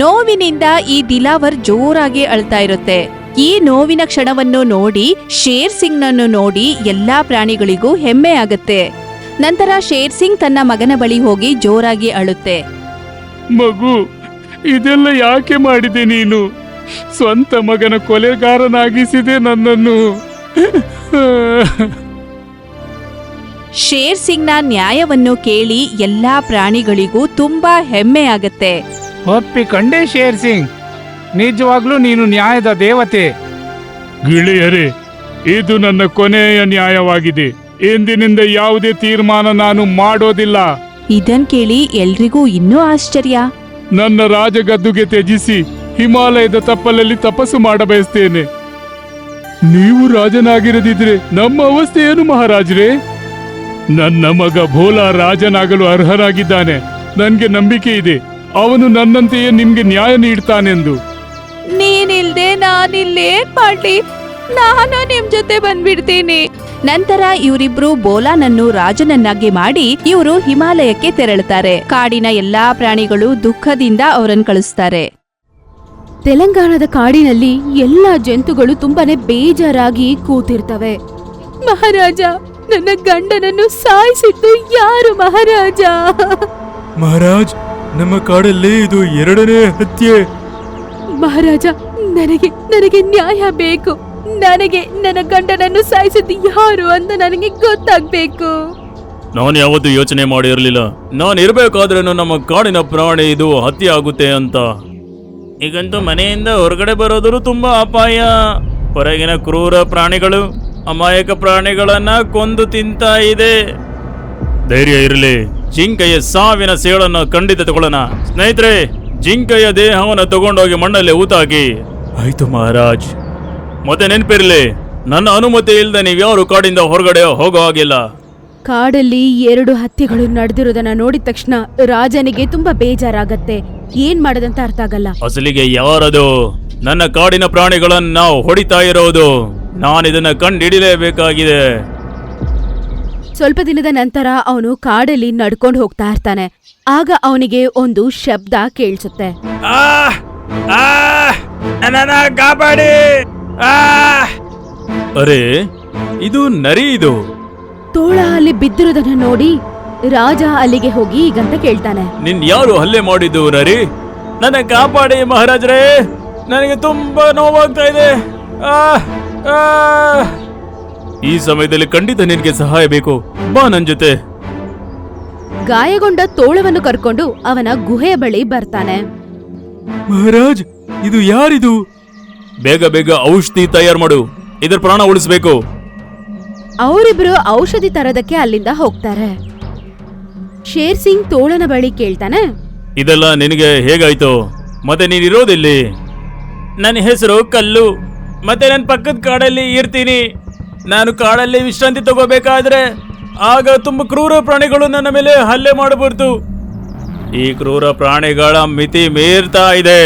ನೋವಿನಿಂದ ಈ ದಿಲಾವರ್ ಜೋರಾಗಿ ಅಳ್ತಾ ಇರುತ್ತೆ. ಈ ನೋವಿನ ಕ್ಷಣವನ್ನು ನೋಡಿ ಶೇರ್ ಸಿಂಗ್ನನ್ನು ನೋಡಿ ಎಲ್ಲಾ ಪ್ರಾಣಿಗಳಿಗೂ ಹೆಮ್ಮೆ ಆಗತ್ತೆ. ನಂತರ ಶೇರ್ ಸಿಂಗ್ ತನ್ನ ಮಗನ ಬಳಿ ಹೋಗಿ ಜೋರಾಗಿ ಅಳುತ್ತೆ. ಮಗು, ಇದೆಲ್ಲ ಯಾಕೆ ಮಾಡಿದೆ ನೀನು? ಸ್ವಂತ ಮಗನ ಕೊಲೆಗಾರನಾಗಿಸಿದೆ ನನ್ನನ್ನು. ಶೇರ್ ಸಿಂಗ್ನ ನ್ಯಾಯವನ್ನು ಕೇಳಿ ಎಲ್ಲಾ ಪ್ರಾಣಿಗಳಿಗೂ ತುಂಬಾ ಹೆಮ್ಮೆ ಆಗತ್ತೆ. ಒಪ್ಪಿಕೊಂಡೆ ಶೇರ್ ಸಿಂಗ್, ನಿಜವಾಗ್ಲೂ ನೀನು ನ್ಯಾಯದ ದೇವತೆ. ಗಿಳಿಯರೇ, ಇದು ನನ್ನ ಕೊನೆಯ ನ್ಯಾಯವಾಗಿದೆ. ಇಂದಿನಿಂದ ಯಾವುದೇ ತೀರ್ಮಾನ ನಾನು ಮಾಡೋದಿಲ್ಲ. ಇದನ್ ಕೇಳಿ ಎಲ್ರಿಗೂ ಇನ್ನೂ ಆಶ್ಚರ್ಯ. ನನ್ನ ರಾಜಗದ್ದುಗೆ ತ್ಯಜಿಸಿ ಹಿಮಾಲಯದ ತಪ್ಪಲಲ್ಲಿ ತಪಸ್ಸು ಮಾಡಬಯಸ್ತೇನೆ. ನೀವು ರಾಜನಾಗಿರದಿದ್ರೆ ನಮ್ಮ ಅವಸ್ಥೆ ಏನು ಮಹಾರಾಜರೇ? ನನ್ನ ಮಗ ಭೋಲಾ ರಾಜನಾಗಲು ಅರ್ಹನಾಗಿದ್ದಾನೆ. ನನ್ಗೆ ನಂಬಿಕೆ ಇದೆ, ಅವನು ನನ್ನಂತೆಯೇ ನಿಮ್ಗೆ ನ್ಯಾಯ ನೀಡ್ತಾನೆಂದು. ನೀನಿಲ್ದೆ ನಾನಿಲ್ಲೇನ್ ಮಾಡ್ಲಿ? ನಾನು ನಿಮ್ ಜೊತೆ ಬಂದ್ಬಿಡ್ತೀನಿ. ನಂತರ ಇವರಿಬ್ರು ಬೋಲಾನನ್ನು ರಾಜನನ್ನಾಗಿ ಮಾಡಿ ಇವರು ಹಿಮಾಲಯಕ್ಕೆ ತೆರಳುತ್ತಾರೆ. ಕಾಡಿನ ಎಲ್ಲಾ ಪ್ರಾಣಿಗಳು ದುಃಖದಿಂದ ಅವರನ್ನು ಕಳಿಸ್ತಾರೆ. ತೆಲಂಗಾಣದ ಕಾಡಿನಲ್ಲಿ ಎಲ್ಲಾ ಜಂತುಗಳು ತುಂಬಾನೇ ಬೇಜಾರಾಗಿ ಕೂತಿರ್ತವೆ. ಮಹಾರಾಜ, ನನ್ನ ಗಂಡನನ್ನು ಸಾಯಿಸಿದ್ದು ಯಾರು ಮಹಾರಾಜ? ಮಹಾರಾಜ್, ನಮ್ಮ ಕಾಡಲ್ಲಿ ಇದು 2ನೇ ಹತ್ಯೆ. ಮಹಾರಾಜ, ನನಗೆ ನ್ಯಾಯ ಬೇಕು. ನನಗೆ ನನ್ನ ಗಂಡನನ್ನು ಸಾಯಿಸಿದ್ದು ಯಾರು ಅಂತ ನನಗೆ ಗೊತ್ತಾಗ್ಬೇಕು. ನಾನು ಯಾವತ್ತೂ ಯೋಚನೆ ಮಾಡಿರಲಿಲ್ಲ ನಾನು ಇರಬೇಕಾದ್ರೂ ನಮ್ಮ ಕಾಡಿನ ಪ್ರಾಣಿ ಇದು ಹತ್ಯೆ ಆಗುತ್ತೆ ಅಂತ. ಈಗಂತೂ ಮನೆಯಿಂದ ಹೊರಗಡೆ ಬರೋದ್ರು ತುಂಬಾ ಅಪಾಯ. ಹೊರಗಿನ ಕ್ರೂರ ಪ್ರಾಣಿಗಳು ಅಮಾಯಕ ಪ್ರಾಣಿಗಳನ್ನ ಕೊಂದು ತಿಂತಾ ಇದೆ. ಧೈರ್ಯ ಇರಲಿ, ಜಿಂಕೆಯ ಸಾವಿನ ಸೇಳನ್ನು ಖಂಡಿತ ತಗೊಳ್ಳೋಣ. ಸ್ನೇಹಿತರೆ, ಜಿಂಕೆಯ ದೇಹವನ್ನು ತಗೊಂಡೋಗಿ ಮಣ್ಣಲ್ಲಿ ಊತಾಕಿ. ಆಯ್ತು ಮಹಾರಾಜ್. ಮತ್ತೆ ನೆನಪಿರ್ಲಿ, ನನ್ನ ಅನುಮತಿ ಇಲ್ಲದೆ ನೀವ್ಯಾರು ಕಾಡಿಂದ ಹೊರಗಡೆ ಹೋಗೋ ಹಾಗಿಲ್ಲ. ಕಾಡಲ್ಲಿ 2 ಹತ್ಯೆಗಳು ನಡೆದಿರೋದನ್ನ ನೋಡಿದ ತಕ್ಷಣ ರಾಜನಿಗೆ ತುಂಬಾ ಬೇಜಾರಾಗತ್ತೆ. ಏನ್ ಮಾಡೋದಂತ ಅರ್ಥ ಆಗಲ್ಲ. ಅಸಲಿಗೆ ಯಾರದು? ನನ್ನ ಕಾಡಿನ ಪ್ರಾಣಿಗಳನ್ನ ನಾವು ಹೊಡಿತಾ ಇರೋದು. ನಾನಿದನ್ನ ಕಂಡಿಡಿಲೇಬೇಕಾಗಿದೆ. ಸ್ವಲ್ಪ ದಿನದ ನಂತರ ಅವನು ಕಾಡಲ್ಲಿ ನಡ್ಕೊಂಡು ಹೋಗ್ತಾ ಇರ್ತಾನೆ. ಆಗ ಅವನಿಗೆ ಒಂದು ಶಬ್ದ ಕೇಳಿಸುತ್ತೆ. ಕಾಪಾಡಿ! ಅರೆ, ಇದು ನರಿ. ಇದು ತೋಳ ಅಲ್ಲಿ ಬಿದ್ದಿರೋದನ್ನ ನೋಡಿ ರಾಜ ಅಲ್ಲಿಗೆ ಹೋಗಿ ಈಗಂತ ಕೇಳ್ತಾನೆ. ನಿನ್ ಯಾರು ಹಲ್ಲೆ ಮಾಡಿದ್ದು ನರಿ? ನನ್ನ ಕಾಪಾಡಿ ಮಹಾರಾಜರೇ, ನನಗೆ ತುಂಬಾ ನೋವಾಗ್ತಾ ಇದೆ. ಈ ಸಮಯದಲ್ಲಿ ಖಂಡಿತ ನಿನ್ಗೆ ಸಹಾಯ ಬೇಕು, ಬಾ ನನ್ ಜೊತೆ. ಗಾಯಗೊಂಡ ತೋಳವನ್ನು ಕರ್ಕೊಂಡು ಅವನ ಗುಹೆಯ ಬಳಿ ಬರ್ತಾನೆ. ಮಹಾರಾಜ್, ಇದು ಯಾರಿದು? ಬೇಗ ಬೇಗ ಔಷಧಿ ತಯಾರು ಮಾಡು, ಇದ್ರ ಪ್ರಾಣ ಉಳಿಸ್ಬೇಕು. ಅವರಿಬ್ರು ಔಷಧಿ ತರೋದಕ್ಕೆ ಅಲ್ಲಿಂದ ಹೋಗ್ತಾರೆ. ಶೇರ್ ಸಿಂಗ್ ತೋಳನ ಬಳಿ ಕೇಳ್ತಾನೆ, ಇದೆಲ್ಲ ನಿನಗೆ ಹೇಗಾಯ್ತು? ಮತ್ತೆ ನೀನಿರೋದಿಲ್ಲಿ? ನನ್ನ ಹೆಸರು ಕಲ್ಲು, ಮತ್ತೆ ನನ್ನ ಪಕ್ಕದ ಕಾಡಲ್ಲಿ ಇರ್ತೀನಿ. ನಾನು ಕಾಡಲ್ಲಿ ವಿಶ್ರಾಂತಿ ತಗೋಬೇಕಾದ್ರೆ ಆಗ ತುಂಬ ಕ್ರೂರ ಪ್ರಾಣಿಗಳು ನನ್ನ ಮೇಲೆ ಹಲ್ಲೆ ಮಾಡಬಾರ್ದು. ಈ ಕ್ರೂರ ಪ್ರಾಣಿಗಳ ಮಿತಿ ಮೀರ್ತಾ ಇದೆ,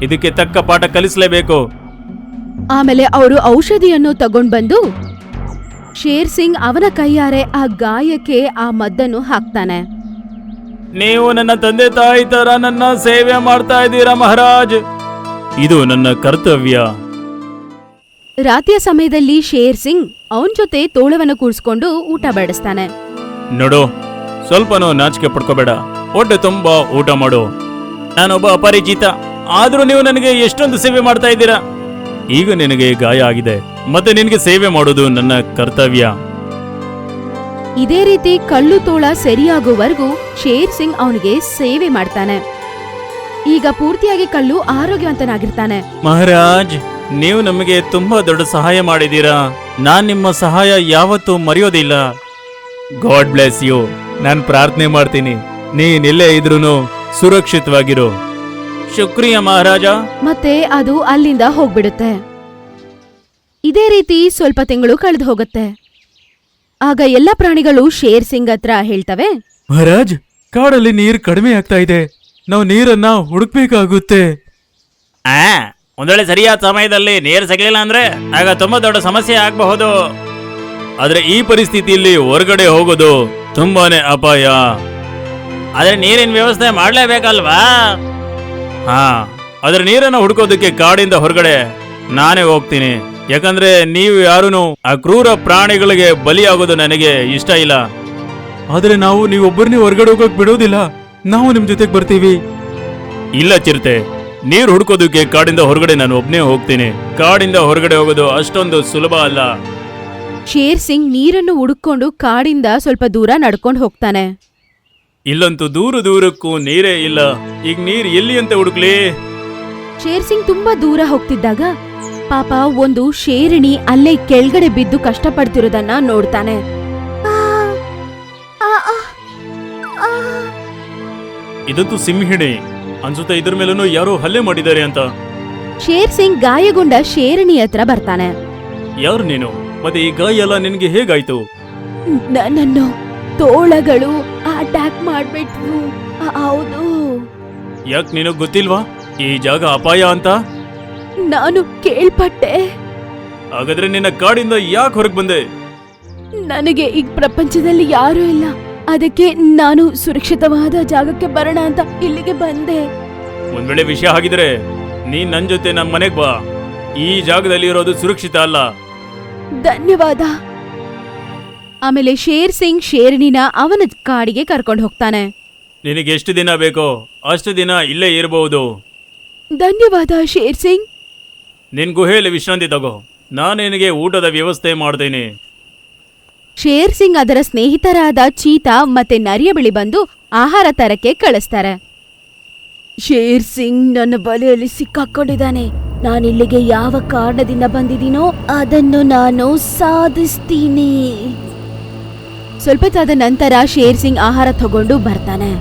ಇದಕ್ಕೆ ತಕ್ಕ ಪಾಠ ಕಲಿಸಲೇಬೇಕು. ಆಮೇಲೆ ಅವರು ಔಷಧಿಯನ್ನು ತಗೊಂಡ್ ಬಂದು ಶೇರ್ ಸಿಂಗ್ ಅವನ ಕೈಯಾರೆ ಆ ಗಾಯಕ್ಕೆ ಆ ಮದ್ದನ್ನು ಹಾಕ್ತಾನೆ. ನೀವು ನನ್ನ ತಂದೆ ತಾಯಿ ತರ ನನ್ನ ಸೇವೆ ಮಾಡ್ತಾ ಇದ್ದೀರಾ ಮಹಾರಾಜ್, ಇದು ನನ್ನ ಕರ್ತವ್ಯ. ರಾತ್ರಿಯ ಸಮಯದಲ್ಲಿ ಶೇರ್ ಸಿಂಗ್ ಅವನ್ ಜೊತೆ ತೋಳವನ್ನು ಕೂರಿಸ್ಕೊಂಡು ಊಟ ಬಡಿಸ್ತಾನೆ. ನೋಡು, ಸ್ವಲ್ಪನೂ ನಾಚಿಕೆ ಪಡ್ಕೋಬೇಡ, ಹೊಟ್ಟೆ ತುಂಬಾ ಊಟ ಮಾಡು. ನಾನೊಬ್ಬ ಅಪರಿಚಿತ, ಆದ್ರೂ ನೀವು ನನಗೆ ಎಷ್ಟೊಂದು ಸೇವೆ ಮಾಡ್ತಾ ಇದ್ದೀರಾ. ಈಗ ನಿನಗೆ ಗಾಯ ಆಗಿದೆ, ಮತ್ತೆ ನಿನಗೆ ಸೇವೆ ಮಾಡೋದು ನನ್ನ ಕರ್ತವ್ಯ. ಇದೇ ರೀತಿ ಕಳ್ಳು ತೋಳ ಸರಿಯಾಗುವವರೆಗೂ ಶೇರ್ ಸಿಂಗ್ ಅವನಿಗೆ ಸೇವೆ ಮಾಡ್ತಾನೆ. ಈಗ ಪೂರ್ತಿಯಾಗಿ ಕಳ್ಳು ಆರೋಗ್ಯವಂತನಾಗಿರ್ತಾನೆ. ಮಹಾರಾಜ್, ನೀವು ನಮಗೆ ತುಂಬಾ ದೊಡ್ಡ ಸಹಾಯ ಮಾಡಿದ್ದೀರಾ. ನಾನ್ ನಿಮ್ಮ ಸಹಾಯ ಯಾವತ್ತೂ ಮರೆಯೋದಿಲ್ಲ. God bless you. ನಾನು ಪ್ರಾರ್ಥನೆ ಮಾಡ್ತೀನಿ, ನೀನೆಲ್ಲೇ ಇದ್ರೂನು ಸುರಕ್ಷಿತವಾಗಿರು. ಶುಕ್ರಿಯ ಮಹಾರಾಜ. ಮತ್ತೆ ಅದು ಅಲ್ಲಿಂದ ಹೋಗ್ಬಿಡುತ್ತೆ. ಇದೇ ರೀತಿ ಸ್ವಲ್ಪ ತಿಂಗಳು ಕಳೆದು ಹೋಗುತ್ತೆ. ಆಗ ಎಲ್ಲ ಪ್ರಾಣಿಗಳು ಶೇರ್ ಸಿಂಗ್ ಹತ್ರ ಹೇಳ್ತವೆ, ಮಹಾರಾಜ್, ಕಾಡಲ್ಲಿ ನೀರು ಕಡಿಮೆ ಆಗ್ತಾ ಇದೆ, ನಾವು ನೀರನ್ನ ಹುಡುಕ್ಬೇಕಾಗುತ್ತೆ. ಒಂದ್ ವೇಳೆ ಸರಿಯಾದ ಸಮಯದಲ್ಲಿ ನೀರು ಸಿಗ್ಲಿಲ್ಲ ಅಂದ್ರೆ ಆಗ ತುಂಬಾ ದೊಡ್ಡ ಸಮಸ್ಯೆ ಆಗಬಹುದು. ಆದ್ರೆ ಈ ಪರಿಸ್ಥಿತಿಯಲ್ಲಿ ಹೊರಗಡೆ ಹೋಗೋದು ತುಂಬಾನೇ ಅಪಾಯ. ಆದ್ರೆ ನೀರಿನ ವ್ಯವಸ್ಥೆ ಮಾಡ್ಲೇಬೇಕಲ್ವಾ? ಆದ್ರೆ ನೀರನ್ನ ಹುಡುಕೋದಕ್ಕೆ ಕಾಡಿಂದ ಹೊರಗಡೆ ನಾನೇ ಹೋಗ್ತೀನಿ. ಯಾಕಂದ್ರೆ ನೀವು ಯಾರೂ ಆ ಕ್ರೂರ ಪ್ರಾಣಿಗಳಿಗೆ ಬಲಿಯಾಗೋದು ನನಗೆ ಇಷ್ಟ ಇಲ್ಲ. ಆದ್ರೆ ನಾವು ನೀವೊಬ್ಬರನ್ನೇ ಹೊರಗಡೆ ಹೋಗಕ್ ಬಿಡೋದಿಲ್ಲ, ನಾವು ನಿಮ್ ಜೊತೆಗೆ ಬರ್ತೀವಿ. ಇಲ್ಲ ಚಿರತೆ, ನೀರು ಹುಡುಕೋದಕ್ಕೆ ಕಾಡಿಂದ ಹೊರಗಡೆ ನಾನು ಒಬ್ನೇ ಹೋಗ್ತೀನಿ. ಕಾಡಿಂದ ಹೊರಗಡೆ ಹೋಗೋದು ಅಷ್ಟೊಂದು ಸುಲಭ ಅಲ್ಲ. ಶೇರ್ ಸಿಂಗ್ ನೀರನ್ನು ಹುಡುಕೊಂಡು ಕಾಡಿಂದ ಸ್ವಲ್ಪ ದೂರ ನಡ್ಕೊಂಡು ಹೋಗ್ತಾನೆ. ಇಲ್ಲಂತೂ ದೂರ ದೂರಕ್ಕೂ ನೀರೇ ಇಲ್ಲ. ಈಗ ನೀರ್ ಎಲ್ಲಿ ಅಂತ ಹುಡುಕ್ಲಿ? ಶೇರ್ ಸಿಂಗ್ ತುಂಬಾ ದೂರ ಹೋಗ್ತಿದ್ದಾಗ ಪಾಪ ಒಂದು ಶೇರಿಣಿ ಅಲ್ಲೇ ಕೆಳಗಡೆ ಬಿದ್ದು ಕಷ್ಟಪಡ್ತಿರೋದನ್ನ ನೋಡ್ತಾನೆ. ಇದಂತೂ ಸಿಂಹಿಣಿ ಅನ್ಸುತ್ತೆ, ಇದ್ರ ಮೇಲೂ ಯಾರೋ ಹಲ್ಲೆ ಮಾಡಿದ್ದಾರೆ ಅಂತ. ಶೇರ್ ಸಿಂಗ್ ಗಾಯಗೊಂಡ ಶೇರಿಣಿ ಹತ್ರ ಬರ್ತಾನೆ. ಯಾರು ನೀನು? ಮತ್ತೆ ಈ ಗಾಯ ಎಲ್ಲ ನಿನ್ಗೆ ಹೇಗಾಯ್ತು? ನನ್ನನ್ನು ತೋಳಗಳು ಅಟ್ಯಾಕ್ ಮಾಡ್ಬಿಟ್ರು. ಹೌದು. ಯಾಕೆ ನಿನಗ್ ಗೊತ್ತಿಲ್ವಾ ಈ ಜಾಗ ಅಪಾಯ ಅಂತ? ನಾನು ಕೇಳ್ಪಟ್ಟೆ. ಹಾಗಾದ್ರೆ ನಿನ್ನ ಕಾಡಿಂದ ಯಾಕೆ ಹೊರಗೆ ಬಂದೆ? ನನಗೆ ಈ ಪ್ರಪಂಚದಲ್ಲಿ ಯಾರೂ ಇಲ್ಲ, ಅದಕ್ಕೆ ನಾನು ಸುರಕ್ಷಿತವಾದ ಜಾಗಕ್ಕೆ ಬರೋಣ ಅಂತ ಇಲ್ಲಿಗೆ ಬಂದೆ. ಒಂದ್ ವೇಳೆ ವಿಷಯ ಆಗಿದ್ರೆ ನೀನ್ ನನ್ ಜೊತೆ ನಮ್ಮ ಮನೆಗ್ ಬಾ. ಈ ಜಾಗದಲ್ಲಿ ಇರೋದು ಸುರಕ್ಷಿತ ಅಲ್ಲ. ಧನ್ಯವಾದ. ಆಮೇಲೆ ಶೇರ್ ಸಿಂಗ್ ಶೇರ್ಣಿನ ಅವನ ಕಾಡಿಗೆ ಕರ್ಕೊಂಡು ಹೋಗ್ತಾನೆ. ನಿನಗೆ ಎಷ್ಟು ದಿನ ಬೇಕೋ ಅಷ್ಟು ದಿನ ಇಲ್ಲೇ ಇರಬಹುದು. ಧನ್ಯವಾದ ಶೇರ್ ಸಿಂಗ್. ನಿನ್ ಗುಹೆಯಲ್ಲಿ ವಿಶ್ರಾಂತಿ ತಗೋ, ನಾನು ನಿನಗೆ ಊಟದ ವ್ಯವಸ್ಥೆ ಮಾಡ್ತೇನೆ. ಶೇರ್ ಸಿಂಗ್ ಅದರ ಸ್ನೇಹಿತರಾದ ಚೀತಾ ಮತ್ತೆ ನರಿಯ ಬಳಿ ಬಂದು ಆಹಾರ ತರಕ್ಕೆ ಕಳಿಸ್ತಾರೆ. ಶೇರ್ ಸಿಂಗ್ ನನ್ನ ಬಲೆಯಲ್ಲಿ ಸಿಕ್ಕಾಕೊಂಡಿದ್ದಾನೆ. ನಾನಿಲ್ಲಿಗೆ ಯಾವ ಕಾರಣದಿಂದ ಬಂದಿದ್ದೀನೋ ಅದನ್ನು ನಾನು ಸಾಧಿಸ್ತೀನಿ. ಸ್ವಲ್ಪ ತಾದ ನಂತರ ಶೇರ್ ಸಿಂಗ್ ಆಹಾರ ತಗೊಂಡು ಬರ್ತಾನೆ.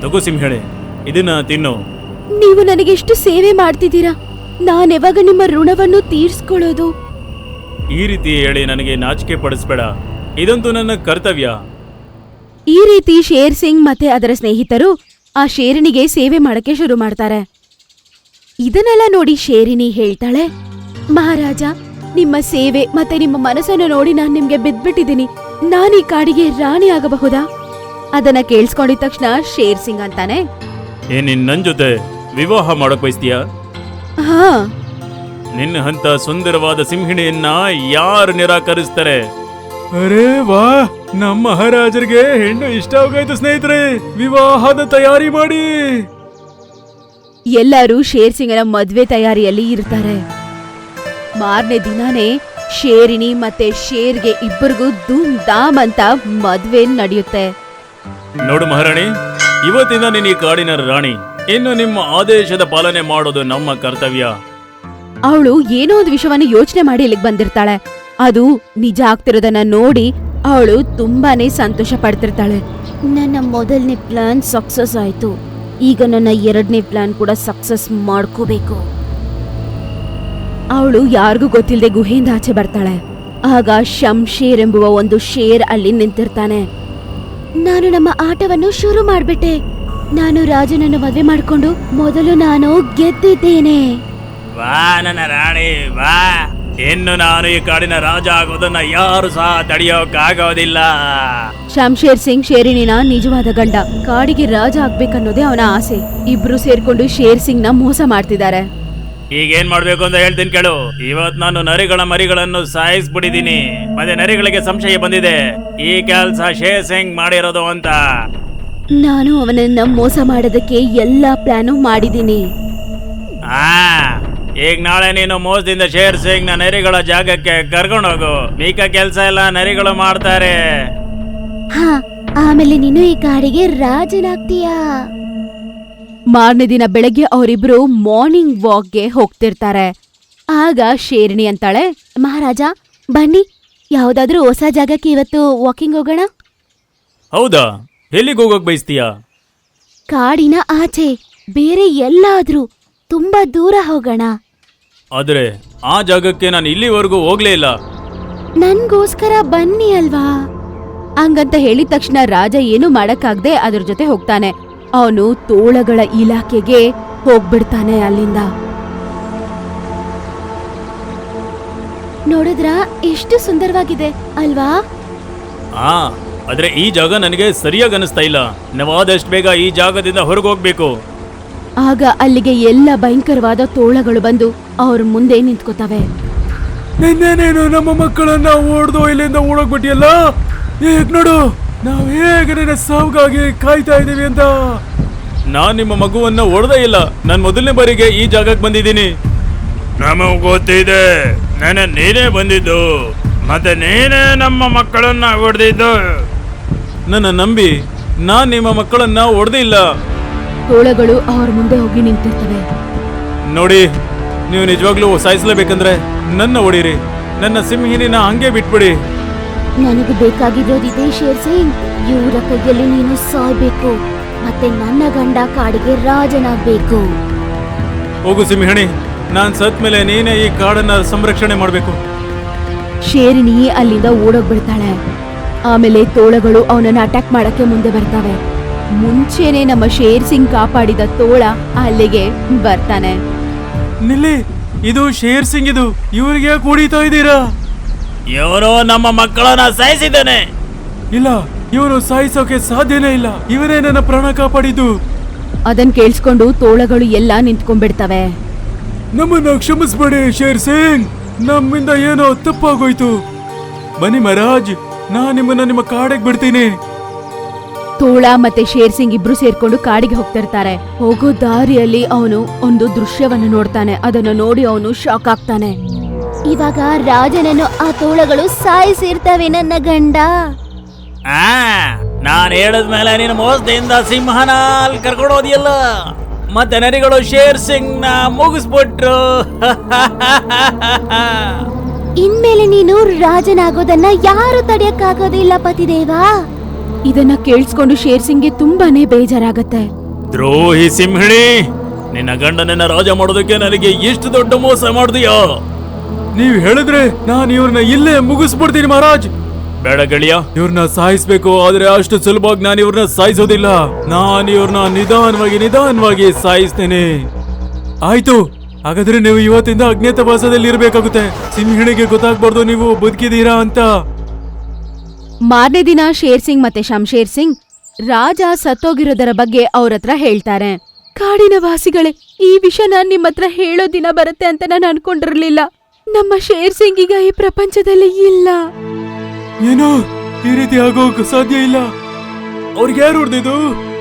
ತಗೋ ಸಿಂಹಳೆ, ಇದನ್ನ ತಿನ್ನು. ನೀವು ನನಗೆಷ್ಟು ಸೇವೆ ಮಾಡ್ತಿದ್ದೀರಾ, ನಾನೆವಾಗ ನಿಮ್ಮ ಋಣವನ್ನು ತೀರ್ಸ್ಕೊಳ್ಳೋದು? ಈ ರೀತಿ ಹೇಳಿ ನನಗೆ ನಾಚಿಕೆ ಪಡಿಸ್ಬೇಡ, ಇದಂತೂ ನನ್ನ ಕರ್ತವ್ಯ. ಈ ರೀತಿ ಶೇರ್ ಸಿಂಗ್ ಮತ್ತೆ ಅದರ ಸ್ನೇಹಿತರು ಆ ಶೇರಿನಿಗೆ ಸೇವೆ ಮಾಡಕ್ಕೆ ಶುರು ಮಾಡ್ತಾರೆ. ಇದನ್ನೆಲ್ಲ ನೋಡಿ ಶೇರಿನಿ ಹೇಳ್ತಾಳೆ, ಮಹಾರಾಜ, ನಿಮ್ಮ ಸೇವೆ ಮತ್ತೆ ನಿಮ್ಮ ಮನಸ್ಸನ್ನು ನೋಡಿ ನಾನು ನಿಮ್ಗೆ ಬಿದ್ಬಿಟ್ಟಿದ್ದೀನಿ. ನಾನೀ ಕಾಡಿಗೆ ರಾಣಿ ಆಗಬಹುದಾ? ಅದನ್ನ ಕೇಳಿಸ್ಕೊಂಡಿದ ತಕ್ಷಣ ಶೇರ್ ಸಿಂಗ್ ಅಂತಾನೆ, ನೀನ್ ನನ್ ಜೊತೆ ವಿವಾಹ ಮಾಡಕ್ ಬಯಸ್ತೀಯಾ? ಹಾ. ನಿನ್ನ ಹಂತ ಸುಂದರವಾದ ಸಿಂಹಿಣಿಯನ್ನ ಯಾರು ನಿರಾಕರಿಸ್ತಾರೆ? ಅರೆ ವಾ, ನಮ್ಮ ಮಹಾರಾಜರಿಗೆ ಹೆಣ್ಣು ಇಷ್ಟ ಆಗೋಯ್ತು ಸ್ನೇಹಿತರೆ. ವಿವಾಹದ ತಯಾರಿ ಮಾಡಿ. ಎಲ್ಲರೂ ಶೇರ್ ಸಿಂಗನ ಮದ್ವೆ ತಯಾರಿಯಲ್ಲಿ ಇರ್ತಾರೆ. ಮಾರನೇ ದಿನಾನೇ ಶೇರಿನಿ ಮತ್ತೆ ಶೇರ್ಗೆ ಇಬ್ಬರಿಗೂ ಧೂಮ್ ಧಾಮ್ ಅಂತ ಮದ್ವೆ ನಡೆಯುತ್ತೆ. ನೋಡು ಮಹಾರಾಣಿ, ಇವತ್ತಿಂದ ನೀನು ಈ ಕಾಡಿನ ರಾಣಿ. ಇನ್ನು ನಿಮ್ಮ ಆದೇಶದ ಪಾಲನೆ ಮಾಡೋದು ನಮ್ಮ ಕರ್ತವ್ಯ. ಅವಳು ಏನೋ ಒಂದು ವಿಷಯವನ್ನು ಯೋಚನೆ ಮಾಡಿ ಇಲ್ಲಿಗೆ ಬಂದಿರ್ತಾಳೆ. ಅದು ನಿಜ ಆಗ್ತಿರೋದನ್ನ ನೋಡಿ ಅವಳು ತುಂಬಾನೇ ಸಂತೋಷ ಪಡ್ತಿರ್ತಾಳೆ. ನನ್ನ ಮೊದಲನೇ ಪ್ಲಾನ್ ಸಕ್ಸಸ್ ಆಯ್ತು, ಈಗ ನನ್ನ ಎರಡನೇ ಪ್ಲಾನ್ ಕೂಡ ಸಕ್ಸಸ್ ಮಾಡ್ಕೋಬೇಕು. ಅವಳು ಯಾರಿಗೂ ಗೊತ್ತಿಲ್ಲದೆ ಗುಹೆಯಿಂದ ಆಚೆ ಬರ್ತಾಳೆ. ಆಗ ಶಂಶೇರ್ ಎಂಬುವ ಒಂದು ಶೇರ್ ಅಲ್ಲಿ ನಿಂತಿರ್ತಾನೆ. ನಾನು ನಮ್ಮ ಆಟವನ್ನು ಶುರು ಮಾಡ್ಬಿಟ್ಟೆ. ನಾನು ರಾಜನನ್ನು ಮದುವೆ ಮಾಡ್ಕೊಂಡು ಮೊದಲು ನಾನು ಗೆದ್ದಿದ್ದೇನೆ. ವಾ ನನ್ನ ರಾಣಿ ವಾ. ಇನ್ನು ನಾನು ಈ ಕಾಡಿನ ರಾಜ ಆಗೋದನ್ನ ಯಾರು ಸಹ ತಡೆಯೋಕ್ಕಾಗೋದಿಲ್ಲ. ಶಂಶೇರ್ ಸಿಂಗ್ ಶೇರಿನಿನ ನಿಜವಾದ ಗಂಡ. ಕಾಡಿಗೆ ರಾಜ ಆಗ್ಬೇಕನ್ನೋದೇ ಅವನ ಆಸೆ. ಇಬ್ರು ಸೇರ್ಕೊಂಡು ಶೇರ್ ಸಿಂಗ್ ನ ಮೋಸ ಮಾಡ್ತಿದ್ದಾರೆ. ಈಗೇನ್ ಮಾಡ್ಬೇಕು ಅಂತ ಹೇಳ್ತೀನಿ ಕೇಳು. ಇವತ್ ನಾನು ನರಿಗಳ ಮರಿಗಳನ್ನು ಸಾಯಿಸ್ಬಿಟ್ಟಿದೀನಿ. ಮತ್ತೆ ನರಿಗಳಿಗೆ ಸಂಶಯ ಬಂದಿದೆ ಈ ಕೆಲ್ಸ ಶೇರ್ ಸಿಂಗ್ ಮಾಡಿರೋದು ಅಂತ. ನಾನು ಅವನನ್ನ ಮೋಸ ಮಾಡೋದಕ್ಕೆ ಎಲ್ಲಾ ಪ್ಲಾನು ಮಾಡಿದ್ದೀನಿ. ಈಗ ನಾಳೆ ನೀನು ಮೋಸದಿಂದ ಶೇರ್ ಸಿಂಗ್ ನ ನರಿಗಳ ಜಾಗಕ್ಕೆ ಕರ್ಕೊಂಡೋಗು. ಮಿಕ್ಕ ಕೆಲ್ಸ ಎಲ್ಲ ನರಿಗಳು ಮಾಡ್ತಾರೆ. ಹಾ, ಆಮೇಲೆ ನೀನು ಈ ಕಾಡಿಗೆ ರಾಜನಾಗ್ತೀಯಾ. ಮಾರನೇ ದಿನ ಬೆಳಗ್ಗೆ ಅವರಿಬ್ರು ಮಾರ್ನಿಂಗ್ ವಾಕ್ಗೆ ಹೋಗ್ತಿರ್ತಾರೆ. ಆಗ ಶೇರಿಣಿ ಅಂತಾಳೆ, ಮಹಾರಾಜ ಬನ್ನಿ, ಯಾವ್ದಾದ್ರೂ ಹೊಸ ಜಾಗಕ್ಕೆ ಇವತ್ತು ವಾಕಿಂಗ್ ಹೋಗೋಣ. ಹೌದಾ? ಎಲ್ಲಿಗೆ ಹೋಗೋಕ್ ಬಯಸ್ತೀಯಾ? ಕಾಡಿನ ಆಚೆ ಬೇರೆ ಎಲ್ಲಾದ್ರೂ ತುಂಬಾ ದೂರ ಹೋಗೋಣ. ಆದ್ರೆ ಆ ಜಾಗಕ್ಕೆ ನಾನು ಇಲ್ಲಿವರೆಗೂ ಹೋಗ್ಲೇ ಇಲ್ಲ. ನನ್ಗೋಸ್ಕರ ಬನ್ನಿ ಅಲ್ವಾ. ಹಂಗಂತ ಹೇಳಿದ ತಕ್ಷಣ ರಾಜ ಏನು ಮಾಡಕ್ಕಾಗ್ದೆ ಅದ್ರ ಜೊತೆ ಹೋಗ್ತಾನೆ. ಅವನು ತೋಳಗಳ ಇಲಾಖೆಗೆ ಹೋಗ್ಬಿಡ್ತಾನೆ ಅಲ್ಲಿಂದ. ನೋಡಿದ್ರ ಎಷ್ಟು ಸುಂದರವಾಗಿದೆ ಅಲ್ವಾ? ಆದ್ರೆ ಈ ಜಾಗ ನನಗೆ ಸರಿಯಾಗಿ ಅನಿಸ್ತಾ ಇಲ್ಲ. ನಾವಾದಷ್ಟು ಬೇಗ ಈ ಜಾಗದಿಂದ ಹೊರಗೆ ಹೋಗ್ಬೇಕು. ಆಗ ಅಲ್ಲಿಗೆ ಎಲ್ಲ ಭಯಂಕರವಾದ ತೋಳಗಳು ಬಂದು ಅವ್ರ ಮುಂದೆ ನಿಂತ್ಕೋತವೆ. ನಿನ್ನೇನೇನು ನಮ್ಮ ಮಕ್ಕಳನ್ನ ಓಡ್ದು ಇಲ್ಲಿಂದ ಓಡೋಗ್ಬಿಟ್ಟಿಯಲ್ಲ. ಈಗ ನೋಡು, ನಾವು ಹೇಗೆ ನಿನ್ನ ಸಾವುಗಾಗಿ ಕಾಯ್ತಾ ಇದೀವಿ ಅಂತ. ನಾನ್ ನಿಮ್ಮ ಮಗುವನ್ನ ಹೊಡೆದೇ ಇಲ್ಲ. ನಾನು ಮೊದಲನೇ ಬಾರಿಗೆ ಈ ಜಾಗಕ್ಕೆ ಬಂದಿದ್ದೀನಿ. ನಮಗ್ ಗೊತ್ತಿದೆ, ನೀನೇ ಬಂದಿದ್ದು, ಮತ್ತೆ ನೀನೇ ನಮ್ಮ ಮಕ್ಕಳನ್ನ ಹೊಡೆದಿದ್ದು. ನನ್ನ ನಂಬಿ ನಾನ್ ನಿಮ್ಮ ಮಕ್ಕಳನ್ನ ಹೊಡೆದೇ ಇಲ್ಲ. ತೋಳಗಳು ಅವ್ರ ಮುಂದೆ ಹೋಗಿ ನಿಂತಿರ್ತವೆ. ನೋಡಿ, ನೀವು ನಿಜವಾಗ್ಲೂ ಸಾಯಿಸಲೇಬೇಕಂದ್ರೆ ನನ್ನ ಹೊಡೀರಿ. ನನ್ನ ಸಿಂಹಿನಿನ ಹಂಗೆ ಬಿಟ್ಬಿಡಿ. ನನಗೆ ಬೇಕಾಗಿರೋದಿದೆ ಶೇರ್ ಸಿಂಗ್. ಇವರ ಕೈಯಲ್ಲಿ ನೀನು ಸಾಯ್ಬೇಕು, ಮತ್ತೆ ನನ್ನ ಗಂಡ ಕಾಡಿಗೆ ರಾಜನಾಗ್ಬೇಕು. ಹೋಗು ಸಿಂಹಿಣಿ, ನಾನ್ ಸತ್ ಮೇಲೆ ನೀನೇ ಈ ಕಾಡನ್ನ ಸಂರಕ್ಷಣೆ ಮಾಡ್ಬೇಕು. ಶೇರಿನಿ ಅಲ್ಲಿಂದ ಓಡೋಗ್ಬಿಡ್ತಾಳೆ. ಆಮೇಲೆ ತೋಳಗಳು ಅವನನ್ನ ಅಟ್ಯಾಕ್ ಮಾಡಕ್ಕೆ ಮುಂದೆ ಬರ್ತಾವೆ. ಮುಂಚೆನೆ ನಮ್ಮ ಶೇರ್ ಸಿಂಗ್ ಕಾಪಾಡಿದ ತೋಳ ಅಲ್ಲಿಗೆ ಬರ್ತಾನೆ. ನಿಲ್ಲಿ, ಇದು ಶೇರ್ ಸಿಂಗ್. ಇದು ಇವ್ರಿಗೆ ಯಾಕೆ ಹೊಡಿತಾ ಇದ್ದೀರಾ? ಇವನು ನಮ್ಮ ಮಕ್ಕಳನ್ನ ಸಾಯಿಸಿದ್ದಾನೆ. ಇಲ್ಲ, ಇವನು ಸಾಯಿಸೋಕೆ ಸಾಧ್ಯನೇ ಇಲ್ಲ. ಇವರೇ ನನ್ನ ಪ್ರಾಣ ಕಾಪಾಡಿದ್ದು. ಅದನ್ ಕೇಳಿಸ್ಕೊಂಡು ತೋಳಗಳು ಎಲ್ಲ ನಿಂತ್ಕೊಂಡ್ಬಿಡ್ತವೆ. ನಮ್ಮನ್ನ ಕ್ಷಮಿಸ್ಬೇಡಿ ಶೇರ್ ಸಿಂಗ್, ನಮ್ಮಿಂದ ಏನೋ ತಪ್ಪಾಗೋಯ್ತು. ಬನ್ನಿ ಮಹಾರಾಜ್, ನಾನ್ ನಿಮ್ಮನ್ನ ನಿಮ್ಮ ಕಾಡಿಗೆ ಬಿಡ್ತೀನಿ. ತೋಳ ಮತ್ತೆ ಶೇರ್ ಸಿಂಗ್ ಇಬ್ರು ಸೇರ್ಕೊಂಡು ಕಾಡಿಗೆ ಹೋಗ್ತಿರ್ತಾರೆ. ಹೋಗೋ ದಾರಿಯಲ್ಲಿ ಅವನು ಒಂದು ದೃಶ್ಯವನ್ನು ನೋಡ್ತಾನೆ. ಅದನ್ನು ನೋಡಿ ಅವನು ಶಾಕ್ ಆಗ್ತಾನೆ. ಇವಾಗ ರಾಜನನ್ನು ಆ ತೋಳಗಳು ಸಾಯಿಸಿರ್ತವೆ ನನ್ನ ಗಂಡ. ನಾನ್ ಹೇಳದ್ಮೇಲೆ ನೀನು ಮೋಸದಿಂದ ಸಿಂಹನ ಅಲ್ಲಿ ಕರ್ಕೊಂಡು ಹೋದಿಯಲ್ಲ, ಮತ್ತೆ ನರಿಗಳು ಶೇರ್ ಸಿಂಗ್ ನ ಮುಗಿಸ್ಬಿಟ್ರು. ಇನ್ಮೇಲೆ ನೀನು ರಾಜನಾಗೋದನ್ನ ಯಾರು ತಡೆಯಕ್ಕಾಗೋದಿಲ್ಲ ಪತಿದೇವ. ಇದನ್ನ ಕೇಳಿಸ್ಕೊಂಡು ಶೇರ್ ಸಿಂಗ್ಗೆ ತುಂಬಾನೇ ಬೇಜಾರಾಗತ್ತೆ. ದ್ರೋಹಿ ಸಿಂಹಿಣಿ, ನಿನ್ನ ಗಂಡನನ್ನ ರಾಜ ಮಾಡೋದಕ್ಕೆ ನನಗೆ ಎಷ್ಟು ದೊಡ್ಡ ಮೋಸ ಮಾಡಿದೀಯೋ. ನೀವ್ ಹೇಳಿದ್ರೆ ನಾನು ಇವ್ರನ್ನ ಇಲ್ಲೇ ಮುಗಿಸ್ಬಿಡ್ತೀನಿ ಮಹಾರಾಜ್. ಬೇಡ ಗೆಳೆಯ, ಇವ್ರನ್ನ ಸಾಯಿಸ್ಬೇಕು, ಆದ್ರೆ ಅಷ್ಟು ಸುಲಭವಾಗಿ ನಾನು ಇವ್ರನ್ನ ಸಾಯಿಸೋದಿಲ್ಲ. ನಾನು ಇವ್ರನ್ನ ನಿಧಾನವಾಗಿ ಸಾಯಿಸ್ತೇನೆ. ಆಯ್ತು, ಹಾಗಾದ್ರೆ ನೀವು ಇವತ್ತಿಂದ ಅಜ್ಞಾತವಾಸದಲ್ಲಿ ಇರಬೇಕಾಗುತ್ತೆ. ಸಿಂಹಿಣಿಗೆ ಗೊತ್ತಾಗ್ಬಾರ್ದು ನೀವು ಬದುಕಿದೀರಾ ಅಂತ. ಮಾರನೇ ದಿನ ಶೇರ್ ಸಿಂಗ್ ಮತ್ತೆ ಶಂಶೇರ್ ಸಿಂಗ್ ರಾಜ ಸತ್ತೋಗಿರೋದರ ಬಗ್ಗೆ ಅವ್ರ ಹತ್ರ ಹೇಳ್ತಾರೆ. ಕಾಡಿನ ವಾಸಿಗಳೇ, ಈ ವಿಷಯನ ನಿಮ್ಮ ಹತ್ರ ಹೇಳೋ ದಿನ ಬರುತ್ತೆ ಅಂತ ನಾನು ಅನ್ಕೊಂಡಿರ್ಲಿಲ್ಲ. ನಮ್ಮ ಶೇರ್ ಸಿಂಗ್ ಈಗ ಈ ಪ್ರಪಂಚದಲ್ಲಿ ಇಲ್ಲ. ಏನೋ ಈ ರೀತಿ ಆಗೋಕ್ ಸಾಧ್ಯ ಇಲ್ಲ. ಅವ್ರಿಗೆ ಯಾರು ಹೊಡೆದಿದ್ದು?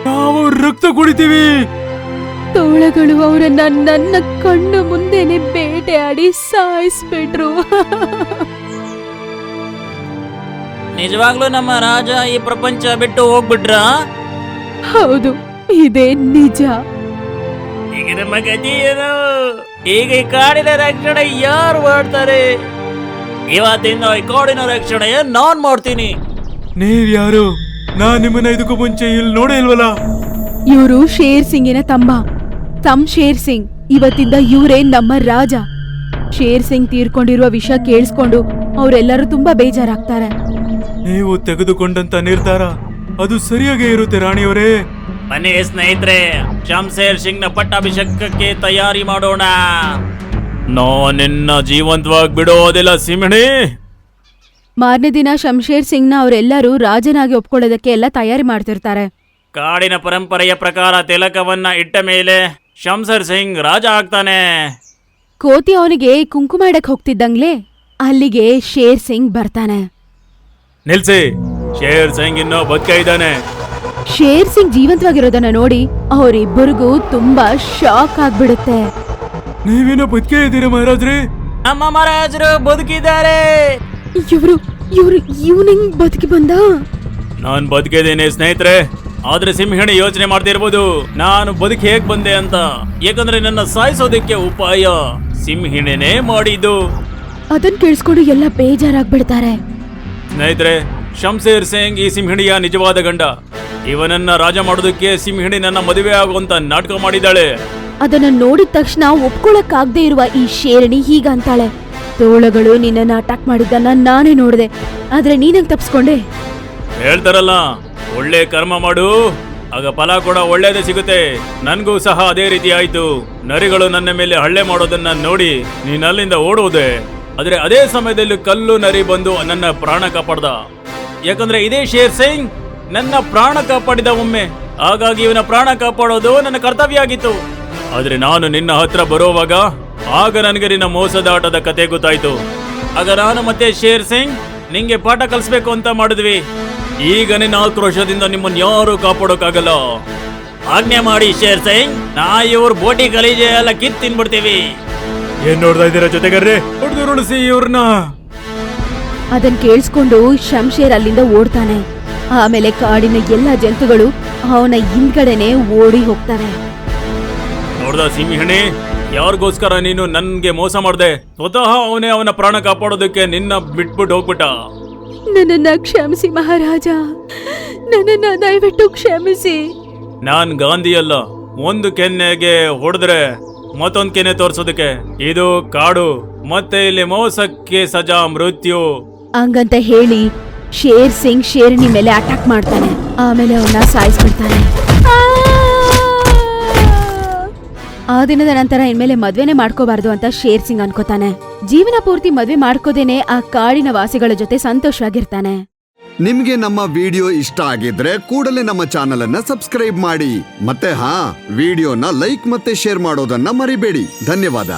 ನಾವು ರಕ್ತ ಕುಡಿತೀವಿ. ತೋಳಗಳು ಅವರನ್ನ ನನ್ನ ಕಣ್ಣು ಮುಂದೆನೆ ಬೇಟೆಯಾಡಿ ಸಾಯಿಸ್ಬಿಟ್ರು. ನಿಜವಾಗ್ಲೂ ನಮ್ಮ ರಾಜ ಈ ಪ್ರಪಂಚ ಬಿಟ್ಟು ಹೋಗ್ಬಿಟ್ರ? ಹೌದು, ಇದೇ ನಿಜ. ಈಗ ನಮ್ಮ ಗತಿ ಏನು? ಈಗ ಈ ಕಾಡಿನ ರಕ್ಷಣೆ ಯಾರು ಮಾಡ್ತಾರೆ? ಇವತ್ತಿಂದ ಈ ಕಾಡಿನ ರಕ್ಷಣೆ ನಾನ್ ಮಾಡ್ತೀನಿ. ನೀವ್ ಯಾರು? ನಾನ್ ನಿಮ್ಮನ್ನ ಇದಕ್ಕೂ ಮುಂಚೆ ಇಲ್ಲಿ ನೋಡೇ ಇಲ್ವಲ್ಲ. ಇವರು ಶೇರ್ ಸಿಂಗಿನ ತಮ್ ಶೇರ್ ಸಿಂಗ್. ಇವತ್ತಿಂದ ಇವರೇ ನಮ್ಮ ರಾಜ. ಶೇರ್ ಸಿಂಗ್ ತೀರ್ಕೊಂಡಿರುವ ವಿಷಯ ಕೇಳಿಸ್ಕೊಂಡು ಅವರೆಲ್ಲರೂ ತುಂಬಾ ಬೇಜಾರಾಗ್ತಾರೆ. ನೀವು ತೆಗೆದುಕೊಂಡಂತ ನಿರ್ಧಾರ ಅದು ಸರಿಯಾಗೇ ಇರುತ್ತೆ ರಾಣಿಯವರೇ. ಬನ್ನಿ ಸ್ನೇಹಿತರೆ, ಶಂಶೇರ್ ಸಿಂಗ್ ನ ಪಟ್ಟಾಭಿಷೇಕಕ್ಕೆ ತಯಾರಿ ಮಾಡೋಣ. ನಿನ್ನ ಜೀವಂತವಾಗಿ ಬಿಡೋದಿಲ್ಲ ಸಿಂಹಿಣಿ. ಮಾರನೇ ದಿನ ಶಂಶೇರ್ ಸಿಂಗ್ನ ಅವರೆಲ್ಲರೂ ರಾಜನಾಗಿ ಒಪ್ಕೊಳ್ಳೋದಕ್ಕೆ ಎಲ್ಲ ತಯಾರಿ ಮಾಡ್ತಿರ್ತಾರೆ. ಕಾಡಿನ ಪರಂಪರೆಯ ಪ್ರಕಾರ ತಿಲಕವನ್ನ ಇಟ್ಟ ಮೇಲೆ ಶಂಶೇರ್ ಸಿಂಗ್ ರಾಜ ಆಗ್ತಾನೆ. ಕೋತಿ ಅವನಿಗೆ ಕುಂಕುಮ ಇಡಕ್ ಹೋಗ್ತಿದ್ದಂಗ್ಲೆ ಅಲ್ಲಿಗೆ ಶೇರ್ ಸಿಂಗ್ ಬರ್ತಾನೆ. ನಿಲ್ಸಿ, ಶೇರ್ ಸಿಂಗ್ ಇನ್ನೂ ಬದುಕ ಇದ್ದಾನೆ. ಶೇರ್ ಸಿಂಗ್ ಜೀವಂತವಾಗಿರೋದನ್ನ ನೋಡಿ ಅವರಿಬ್ಬರಿಗೂ ತುಂಬಾ ಶಾಕ್ ಆಗ್ಬಿಡುತ್ತೆ. ನೀವೇನೋ ಬದುಕೇ ಇದ್ದೀರಾ ಮಹಾರಾಜ್ರೆ? ನಮ್ಮ ಮಹಾರಾಜರು ಬದುಕಿದ್ದಾರೆ. ಇವನಿಂಗ್ ಬದುಕಿ ಬಂದ? ನಾನ್ ಬದುಕಿದ್ದೇನೆ ಸ್ನೇಹಿತರೆ. ಆದ್ರೆ ಸಿಂಹಿಣಿ ಯೋಚನೆ ಮಾಡ್ತಿರ್ಬೋದು ನಾನು ಬದುಕಿ ಹೇಗ್ ಬಂದೆ ಅಂತ. ಯಾಕಂದ್ರೆ ನನ್ನ ಸಾಯಿಸೋದಕ್ಕೆ ಉಪಾಯ ಸಿಂಹಿಣಿನೇ ಮಾಡಿದ್ದು. ಅದನ್ ಕೇಳಿಸ್ಕೊಂಡು ಎಲ್ಲ ಬೇಜಾರಾಗ್ಬಿಡ್ತಾರೆ. ಸ್ನೇಹಿತರೆ, ಶಂಶೇರ್ ಸಿಂಗ್ ಈ ಸಿಂಹಿಣಿಯ ನಿಜವಾದ ಗಂಡ. ಇವನನ್ನ ರಾಜ ಮಾಡೋದಕ್ಕೆ ಸಿಂಹಿಣಿ ನನ್ನ ಮದುವೆ ಆಗುವಂತ ನಾಟಕ ಮಾಡಿದ್ದಾಳೆ. ಅದನ್ನ ನೋಡಿದ ತಕ್ಷಣ ಒಪ್ಕೊಳಕ್ಕಾಗದೆ ಇರುವ ಈ ಶೇರಣಿ ಹೀಗಂತಾಳೆ, ತೋಳಗಳು ನಿನ್ನನ್ನ ಅಟ್ಯಾಕ್ ಮಾಡಿದ್ದನ್ನ ನಾನೇ ನೋಡಿದೆ, ಆದ್ರೆ ನೀನಂಗ್ ತಪ್ಸ್ಕೊಂಡೆ. ಹೇಳ್ತಾರಲ್ಲ, ಒಳ್ಳೆ ಕರ್ಮ ಮಾಡು, ಆಗ ಫಲ ಕೂಡ ಒಳ್ಳೇದೇ ಸಿಗುತ್ತೆ. ನನ್ಗೂ ಸಹ ಅದೇ ರೀತಿ ಆಯ್ತು. ನರಿಗಳು ನನ್ನ ಮೇಲೆ ಹಳ್ಳೆ ಮಾಡೋದನ್ನ ನೋಡಿ ನೀನ್ ಅಲ್ಲಿಂದ ಓಡುವುದೇ. ಆದ್ರೆ ಅದೇ ಸಮಯದಲ್ಲಿ ಕಲ್ಲು ನರಿ ಬಂದು ನನ್ನ ಪ್ರಾಣ ಕಾಪಾಡ್ದ. ಯಾಕಂದ್ರೆ ಇದೇ ಶೇರ್ ಸಿಂಗ್ ನನ್ನ ಪ್ರಾಣ ಕಾಪಾಡಿದ ಒಮ್ಮೆ. ಹಾಗಾಗಿ ಇವನ ಪ್ರಾಣ ಕಾಪಾಡೋದು ನನ್ನ ಕರ್ತವ್ಯ ಆಗಿತ್ತು. ಆದ್ರೆ ನಾನು ನಿನ್ನ ಹತ್ರ ಬರುವಾಗ ಆಗ ನನಗೆ ನಿನ್ನ ಮೋಸದ ಆಟದ ಕತೆ ಗೊತ್ತಾಯ್ತು. ಆಗ ನಾನು ಮತ್ತೆ ಶೇರ್ ಸಿಂಗ್ ನಿಂಗೆ ಪಾಠ ಕಲಿಸ್ಬೇಕು ಅಂತ ಮಾಡಿದ್ವಿ. ಈಗ ನಿನ್ನ ಆಕ್ರೋಶದಿಂದ ನಿಮ್ಮನ್ನ ಯಾರು ಕಾಪಾಡೋಕ್ಕಾಗಲ್ಲ. ಆಜ್ಞೆ ಮಾಡಿ ಶೇರ್ ಸಿಂಗ್, ನಾ ಇವ್ರ ಬೋಟಿ ಗಲೀಜೆ ಎಲ್ಲ ಕಿತ್ ತಿನ್ಬಿಡ್ತೀವಿ. ಏನ್ ನೋಡ್ತಾ ಇದ್ದೀರಾ ಜೊತೆಗಾರ್ರೆ? ಹೊಡೆದುರುಳಿಸಿ ಇವ್ರನ್ನ. ಅದನ್ ಕೇಳಿಸ್ಕೊಂಡು ಶಂಶೇರ್ ಅಲ್ಲಿಂದ ಓಡ್ತಾನೆ. ಆಮೇಲೆ ಕಾಡಿನ ಎಲ್ಲ ಜಂತುಗಳು ಅವನ ಹಿಂದ್ಗಡೆನೆ ಓಡಿ ಹೋಗ್ತವೆ. ನೋಡ್ದ ಸಿಂಹಿಣಿ, ಯಾರಿಗೋಸ್ಕರ ನೀನು ನನ್ಗೆ ಮೋಸ ಮಾಡ್ದೆ? ಸ್ವತಃ ಅವನೇ ಅವನ ಪ್ರಾಣ ಕಾಪಾಡೋದಕ್ಕೆ ನಿನ್ನ ಬಿಟ್ಬಿಟ್ಟು ಹೋಗ್ಬಿಟ್ಟ. ನನ್ನನ್ನ ಕ್ಷಮಿಸಿ ಮಹಾರಾಜ, ನನ್ನನ್ನ ದಯವಿಟ್ಟು ಕ್ಷಮಿಸಿ. ನಾನ್ ಗಾಂಧಿ ಅಲ್ಲ, ಒಂದು ಕೆನ್ನೆಗೆ ಹೊಡೆದ್ರೆ ಮತ್ತೊಂದ್ ಕೆನ್ನೆ ತೋರ್ಸೋದಕ್ಕೆ. ಇದು ಕಾಡು, ಮತ್ತೆ ಇಲ್ಲಿ ಮೋಸಕ್ಕೆ ಸಜಾ ಮೃತ್ಯು. ಹಂಗಂತ ಹೇಳಿ ಶೇರ್ ಸಿಂಗ್ ಶೇರ್ಣಿ ಮೇಲೆ ಅಟ್ಯಾಕ್ ಮಾಡ್ತಾನೆ. ಆಮೇಲೆ ಅವನ್ನ ಸಾಯಿಸ್ಬಿಡ್ತಾನೆ. ಆ ದಿನದ ನಂತರ ಇನ್ಮೇಲೆ ಮದ್ವೆನೆ ಮಾಡ್ಕೋಬಾರ್ದು ಅಂತ ಶೇರ್ ಸಿಂಗ್ ಅನ್ಕೋತಾನೆ. ಜೀವನ ಪೂರ್ತಿ ಮದ್ವೆ ಮಾಡ್ಕೋದೇನೆ ಆ ಕಾಡಿನ ವಾಸಿಗಳ ಜೊತೆ ಸಂತೋಷವಾಗಿರ್ತಾನೆ. ನಿಮ್ಗೆ ನಮ್ಮ ವಿಡಿಯೋ ಇಷ್ಟ ಆಗಿದ್ರೆ ಕೂಡಲೇ ನಮ್ಮ ಚಾನೆಲ್ ಅನ್ನ ಸಬ್ಸ್ಕ್ರೈಬ್ ಮಾಡಿ. ಮತ್ತೆ ವಿಡಿಯೋನ ಲೈಕ್ ಮತ್ತೆ ಶೇರ್ ಮಾಡೋದನ್ನ ಮರಿಬೇಡಿ. ಧನ್ಯವಾದ.